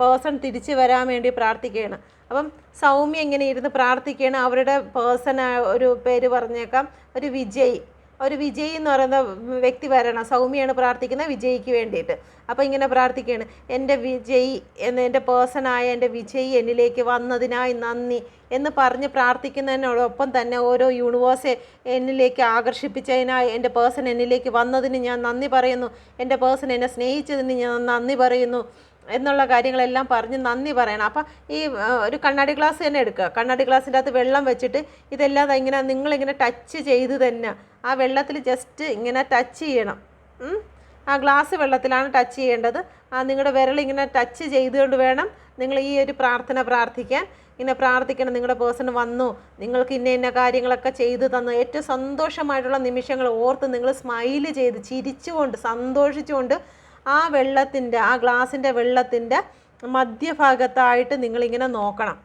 പേഴ്സൺ തിരിച്ചു വരാൻ വേണ്ടി പ്രാർത്ഥിക്കുകയാണ്. അപ്പം സൗമ്യ ഇങ്ങനെ ഇരുന്ന് പ്രാർത്ഥിക്കുകയാണ്. അവരുടെ പേഴ്സൺ ഒരു പേര് പറഞ്ഞേക്കാം, ഒരു വിജയ് എന്ന് പറയുന്ന വ്യക്തി വരണം. സൗമ്യയാണ് പ്രാർത്ഥിക്കുന്നത് വിജയ്ക്ക് വേണ്ടിയിട്ട്. അപ്പോൾ ഇങ്ങനെ പ്രാർത്ഥിക്കുകയാണ്, എൻ്റെ പേഴ്സണായ എൻ്റെ വിജയ് എന്നിലേക്ക് വന്നതിനായി നന്ദി എന്ന് പറഞ്ഞ് പ്രാർത്ഥിക്കുന്നതിനോടൊപ്പം തന്നെ ഓരോ യൂണിവേഴ്സെ എന്നിലേക്ക് ആകർഷിപ്പിച്ചതിനായി, എൻ്റെ പേഴ്സൺ എന്നിലേക്ക് വന്നതിന് ഞാൻ നന്ദി പറയുന്നു, എൻ്റെ പേഴ്സൺ എന്നെ സ്നേഹിച്ചതിന് ഞാൻ നന്ദി പറയുന്നു എന്നുള്ള കാര്യങ്ങളെല്ലാം പറഞ്ഞ് നന്ദി പറയണം. അപ്പം ഈ ഒരു കണ്ണാടി ഗ്ലാസ് തന്നെ എടുക്കുക. കണ്ണാടി ഗ്ലാസിൻ്റെ അകത്ത് വെള്ളം വെച്ചിട്ട് ഇതെല്ലാം നിങ്ങളിങ്ങനെ ടച്ച് ചെയ്ത് തന്നെ ആ വെള്ളത്തിൽ ജസ്റ്റ് ഇങ്ങനെ ടച്ച് ചെയ്യണം. ആ ഗ്ലാസ് വെള്ളത്തിലാണ് ടച്ച് ചെയ്യേണ്ടത്. നിങ്ങളുടെ വിരലിങ്ങനെ ടച്ച് ചെയ്തുകൊണ്ട് വേണം നിങ്ങൾ ഈ ഒരു പ്രാർത്ഥന പ്രാർത്ഥിക്കാൻ. ഇങ്ങനെ പ്രാർത്ഥിക്കണം, നിങ്ങളുടെ പേഴ്സൺ വന്നു, നിങ്ങൾക്ക് ഇന്ന കാര്യങ്ങളൊക്കെ ചെയ്തു തന്നു, ഏറ്റവും സന്തോഷമായിട്ടുള്ള നിമിഷങ്ങൾ ഓർത്ത് നിങ്ങൾ സ്മൈല് ചെയ്ത് ചിരിച്ചുകൊണ്ട് സന്തോഷിച്ചുകൊണ്ട് ആ ഗ്ലാസിൻ്റെ വെള്ളത്തിൻ്റെ മധ്യഭാഗത്തായിട്ട് നിങ്ങളിങ്ങനെ നോക്കണം.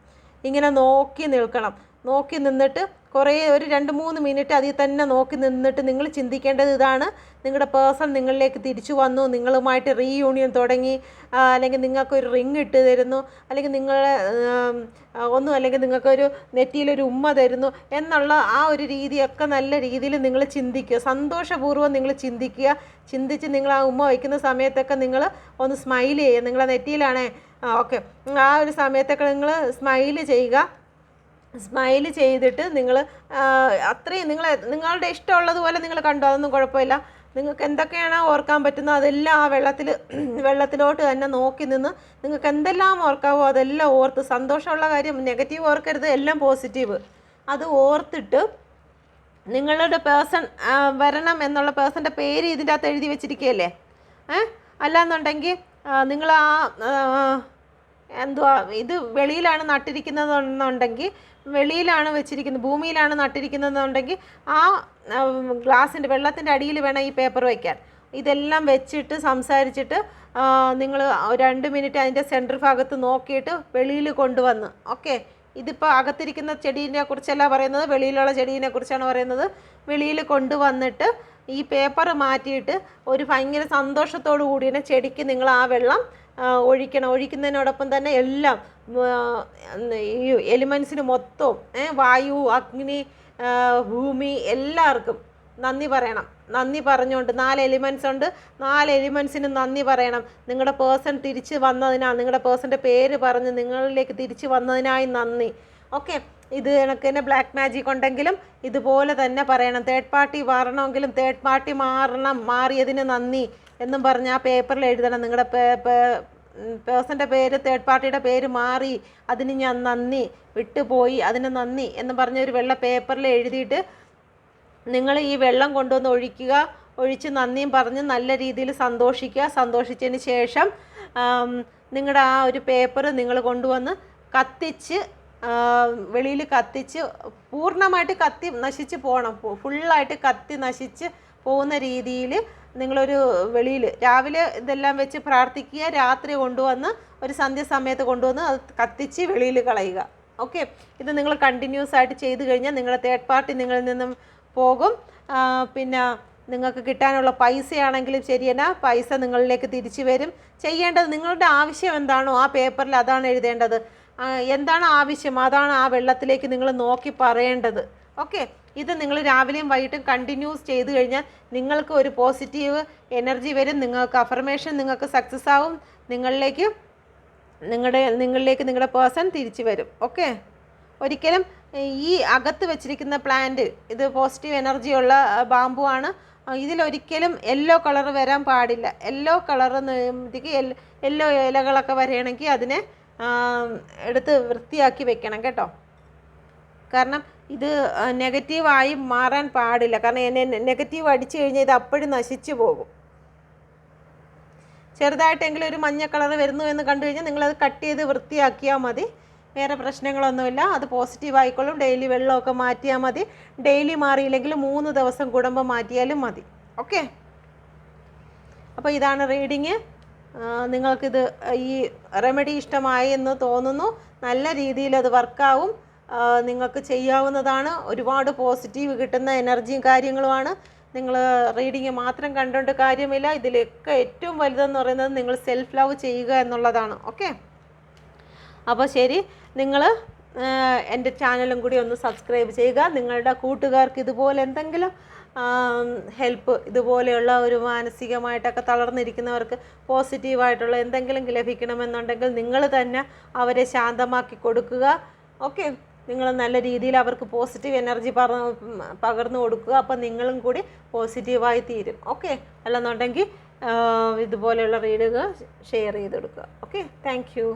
ഇങ്ങനെ നോക്കി നിന്നിട്ട് ഒരു 2-3 മിനിറ്റ് അതിൽ തന്നെ നോക്കി നിന്നിട്ട് നിങ്ങൾ ചിന്തിക്കേണ്ടത് ഇതാണ്: നിങ്ങളുടെ പേഴ്സൺ നിങ്ങളിലേക്ക് തിരിച്ചു വന്നു, നിങ്ങളുമായിട്ട് റീയൂണിയൻ തുടങ്ങി, അല്ലെങ്കിൽ നിങ്ങൾക്കൊരു റിങ് ഇട്ട് തരുന്നു, അല്ലെങ്കിൽ അല്ലെങ്കിൽ നിങ്ങൾക്കൊരു നെറ്റിയിലൊരു ഉമ്മ തരുന്നു എന്നുള്ള ആ ഒരു രീതിയൊക്കെ നല്ല രീതിയിൽ നിങ്ങൾ ചിന്തിക്കുക. സന്തോഷപൂർവ്വം നിങ്ങൾ ചിന്തിച്ച് നിങ്ങൾ ആ ഉമ്മ വയ്ക്കുന്ന സമയത്തൊക്കെ നിങ്ങൾ ഒന്ന് സ്മൈൽ ചെയ്യുക. നിങ്ങളെ നെറ്റിയിലാണേ, ഓക്കെ, ആ ഒരു സമയത്തൊക്കെ നിങ്ങൾ സ്മൈൽ ചെയ്തിട്ട് നിങ്ങൾ അത്രയും നിങ്ങളുടെ ഇഷ്ടമുള്ളതുപോലെ നിങ്ങൾ കണ്ടു, അതൊന്നും കുഴപ്പമില്ല. നിങ്ങൾക്ക് എന്തൊക്കെയാണോ ഓർക്കാൻ പറ്റുന്നത് അതെല്ലാം ആ വെള്ളത്തിലോട്ട് തന്നെ നോക്കി നിന്ന് നിങ്ങൾക്ക് എന്തെല്ലാം ഓർക്കാവോ അതെല്ലാം ഓർത്ത്, സന്തോഷമുള്ള കാര്യം നെഗറ്റീവ് ഓർക്കരുത്, എല്ലാം പോസിറ്റീവ്, അത് ഓർത്തിട്ട് നിങ്ങളുടെ പേഴ്സൺ വരണം എന്നുള്ള പേഴ്സൻ്റെ പേര് ഇതിൻ്റെ അകത്ത് എഴുതി വെച്ചിരിക്കുകയല്ലേ. അല്ലാന്നുണ്ടെങ്കിൽ നിങ്ങൾ ഇത് വെളിയിലാണ് നട്ടിരിക്കുന്നതെന്നുണ്ടെങ്കിൽ, വെളിയിലാണ് വെച്ചിരിക്കുന്നത്, ഭൂമിയിലാണ് നട്ടിരിക്കുന്നതെന്നുണ്ടെങ്കിൽ ആ വെള്ളത്തിൻ്റെ അടിയിൽ വേണം ഈ പേപ്പർ വയ്ക്കാൻ. ഇതെല്ലാം വെച്ചിട്ട് സംസാരിച്ചിട്ട് നിങ്ങൾ 2 മിനിറ്റ് അതിൻ്റെ സെൻറ്റർ ഭാഗത്ത് നോക്കിയിട്ട് വെളിയിൽ കൊണ്ടുവന്ന്, ഓക്കെ, ഇതിപ്പോൾ അകത്തിരിക്കുന്ന ചെടീനെ കുറിച്ചല്ല പറയുന്നത്, വെളിയിലുള്ള ചെടീനെ കുറിച്ചാണ് പറയുന്നത്. വെളിയിൽ കൊണ്ടുവന്നിട്ട് ഈ പേപ്പർ മാറ്റിയിട്ട് ഒരു ഭയങ്കര സന്തോഷത്തോടു കൂടി തന്നെ ചെടിക്ക് നിങ്ങൾ ആ വെള്ളം ഒഴിക്കണം. ഒഴിക്കുന്നതിനോടൊപ്പം തന്നെ എല്ലാം ഈ എലിമെൻസിന് മൊത്തവും വായു, അഗ്നി, ഭൂമി എല്ലാവർക്കും നന്ദി പറയണം. നന്ദി പറഞ്ഞുകൊണ്ട് 4 എലിമെൻസ് ഉണ്ട്, 4 എലിമെൻസിന് നന്ദി പറയണം. നിങ്ങളുടെ പേഴ്സൺ തിരിച്ച് വന്നതിനാൽ, നിങ്ങളുടെ പേഴ്സൻ്റെ പേര് പറഞ്ഞ് നിങ്ങളിലേക്ക് തിരിച്ച് വന്നതിനായി നന്ദി. ഓക്കെ, ഇത് കണക്ക് തന്നെ ബ്ലാക്ക് മാജിക് ഉണ്ടെങ്കിലും ഇതുപോലെ തന്നെ പറയണം. തേർഡ് പാർട്ടി മാറണമെങ്കിലും തേർഡ് പാർട്ടി മാറിയതിന് നന്ദി എന്നും പറഞ്ഞ് ആ പേപ്പറിൽ എഴുതണം. നിങ്ങളുടെ പേഴ്സൻ്റെ പേര്, തേർഡ് പാർട്ടിയുടെ പേര് മാറി, അതിന് ഞാൻ നന്ദി, വിട്ടുപോയി അതിന് നന്ദി എന്ന് പറഞ്ഞ ഒരു വെള്ള പേപ്പറിൽ എഴുതിയിട്ട് നിങ്ങൾ ഈ വെള്ളം കൊണ്ടുവന്ന് ഒഴിച്ച് നന്ദിയും പറഞ്ഞ് നല്ല രീതിയിൽ സന്തോഷിക്കുക. സന്തോഷിച്ചതിന് ശേഷം നിങ്ങളുടെ ആ ഒരു പേപ്പർ നിങ്ങൾ കൊണ്ടുവന്ന് കത്തിച്ച്, വെളിയിൽ കത്തിച്ച് പൂർണ്ണമായിട്ട് കത്തി നശിച്ച് പോകണം. ഫുള്ളായിട്ട് കത്തി നശിച്ച് പോകുന്ന രീതിയിൽ നിങ്ങളൊരു വെളിയിൽ രാവിലെ ഇതെല്ലാം വെച്ച് പ്രാർത്ഥിക്കുക. രാത്രി കൊണ്ടുവന്ന് ഒരു സന്ധ്യാസമയത്ത് കൊണ്ടുവന്ന് അത് കത്തിച്ച് വെളിയിൽ കളയുക. ഓക്കെ, ഇത് നിങ്ങൾ കണ്ടിന്യൂസ് ആയിട്ട് ചെയ്ത് കഴിഞ്ഞാൽ നിങ്ങളുടെ തേർഡ് പാർട്ടി നിങ്ങളിൽ നിന്നും പോകും. പിന്നെ നിങ്ങൾക്ക് കിട്ടാനുള്ള പൈസയാണെങ്കിലും ശരി തന്നെ, പൈസ നിങ്ങളിലേക്ക് തിരിച്ചു വരും. ചെയ്യേണ്ടത് നിങ്ങളുടെ ആവശ്യം എന്താണോ ആ പേപ്പറിൽ അതാണ് എഴുതേണ്ടത്. എന്താണ് ആവശ്യം അതാണ് ആ വെള്ളത്തിലേക്ക് നിങ്ങൾ നോക്കി പറയേണ്ടത്. ഓക്കെ, ഇത് നിങ്ങൾ രാവിലെയും വൈകിട്ടും കണ്ടിന്യൂസ് ചെയ്ത് കഴിഞ്ഞാൽ നിങ്ങൾക്ക് ഒരു പോസിറ്റീവ് എനർജി വരും. നിങ്ങൾക്ക് അഫർമേഷൻ നിങ്ങൾക്ക് സക്സസ് ആവും. നിങ്ങളിലേക്ക് നിങ്ങളുടെ പേഴ്സൺ തിരിച്ചു വരും. ഓക്കെ, ഒരിക്കലും ഈ അകത്ത് വെച്ചിരിക്കുന്ന പ്ലാന്റ് ഇത് പോസിറ്റീവ് എനർജിയുള്ള ബാമ്പു ആണ്. ഇതിലൊരിക്കലും യെല്ലോ കളർ വരാൻ പാടില്ല. യെല്ലോ കളർ യെല്ലോ ഇലകളൊക്കെ വരികയാണെങ്കിൽ അതിനെ എടുത്ത് വൃത്തിയാക്കി വെക്കണം കേട്ടോ. കാരണം ഇത് നെഗറ്റീവായി മാറാൻ പാടില്ല. കാരണം നെഗറ്റീവ് അടിച്ചു കഴിഞ്ഞാൽ ഇത് അപ്പോഴും നശിച്ചു പോകും. ചെറുതായിട്ടെങ്കിലും ഒരു മഞ്ഞ കളർ വരുന്നു എന്ന് കണ്ടു കഴിഞ്ഞാൽ നിങ്ങളത് കട്ട് ചെയ്ത് വൃത്തിയാക്കിയാൽ മതി. വേറെ പ്രശ്നങ്ങളൊന്നുമില്ല. അത് പോസിറ്റീവ് ആയിക്കോളും. ഡെയിലി വെള്ളമൊക്കെ മാറ്റിയാൽ മതി. ഡെയിലി മാറിയില്ലെങ്കിൽ 3 ദിവസം കൂടുമ്പോൾ മാറ്റിയാലും മതി. ഓക്കെ, അപ്പോൾ ഇതാണ് റീഡിങ്. നിങ്ങൾക്കിത് ഈ റെമഡി ഇഷ്ടമായി എന്ന് തോന്നുന്നു. നല്ല രീതിയിൽ അത് വർക്കാവും. നിങ്ങൾക്ക് ചെയ്യാവുന്നതാണ്. ഒരുപാട് പോസിറ്റീവ് കിട്ടുന്ന എനർജിയും കാര്യങ്ങളുമാണ്. നിങ്ങൾ റീഡിങ് മാത്രം കണ്ടുകൊണ്ട് കാര്യമില്ല. ഇതിലൊക്കെ ഏറ്റവും വലുതെന്ന് പറയുന്നത് നിങ്ങൾ സെൽഫ് ലവ് ചെയ്യുക എന്നുള്ളതാണ്. ഓക്കെ, അപ്പോൾ ശരി, നിങ്ങൾ എൻ്റെ ചാനലും കൂടി ഒന്ന് സബ്സ്ക്രൈബ് ചെയ്യുക. നിങ്ങളുടെ കൂട്ടുകാർക്ക് ഇതുപോലെ എന്തെങ്കിലും ഹെൽപ്പ്, ഇതുപോലെയുള്ള ഒരു മാനസികമായിട്ടൊക്കെ തളർന്നിരിക്കുന്നവർക്ക് പോസിറ്റീവായിട്ടുള്ള എന്തെങ്കിലും ലഭിക്കണമെന്നുണ്ടെങ്കിൽ നിങ്ങൾ തന്നെ അവരെ ശാന്തമാക്കി കൊടുക്കുക. ഓക്കെ, നിങ്ങൾ നല്ല രീതിയിൽ അവർക്ക് പോസിറ്റീവ് എനർജി പകർന്നു കൊടുക്കുക. അപ്പോൾ നിങ്ങളും കൂടി പോസിറ്റീവായി തീരും. ഓക്കെ, അല്ലെന്നുണ്ടെങ്കിൽ ഇതുപോലെയുള്ള റീഡുകൾ ഷെയർ ചെയ്ത് കൊടുക്കുക. Okay, thank you.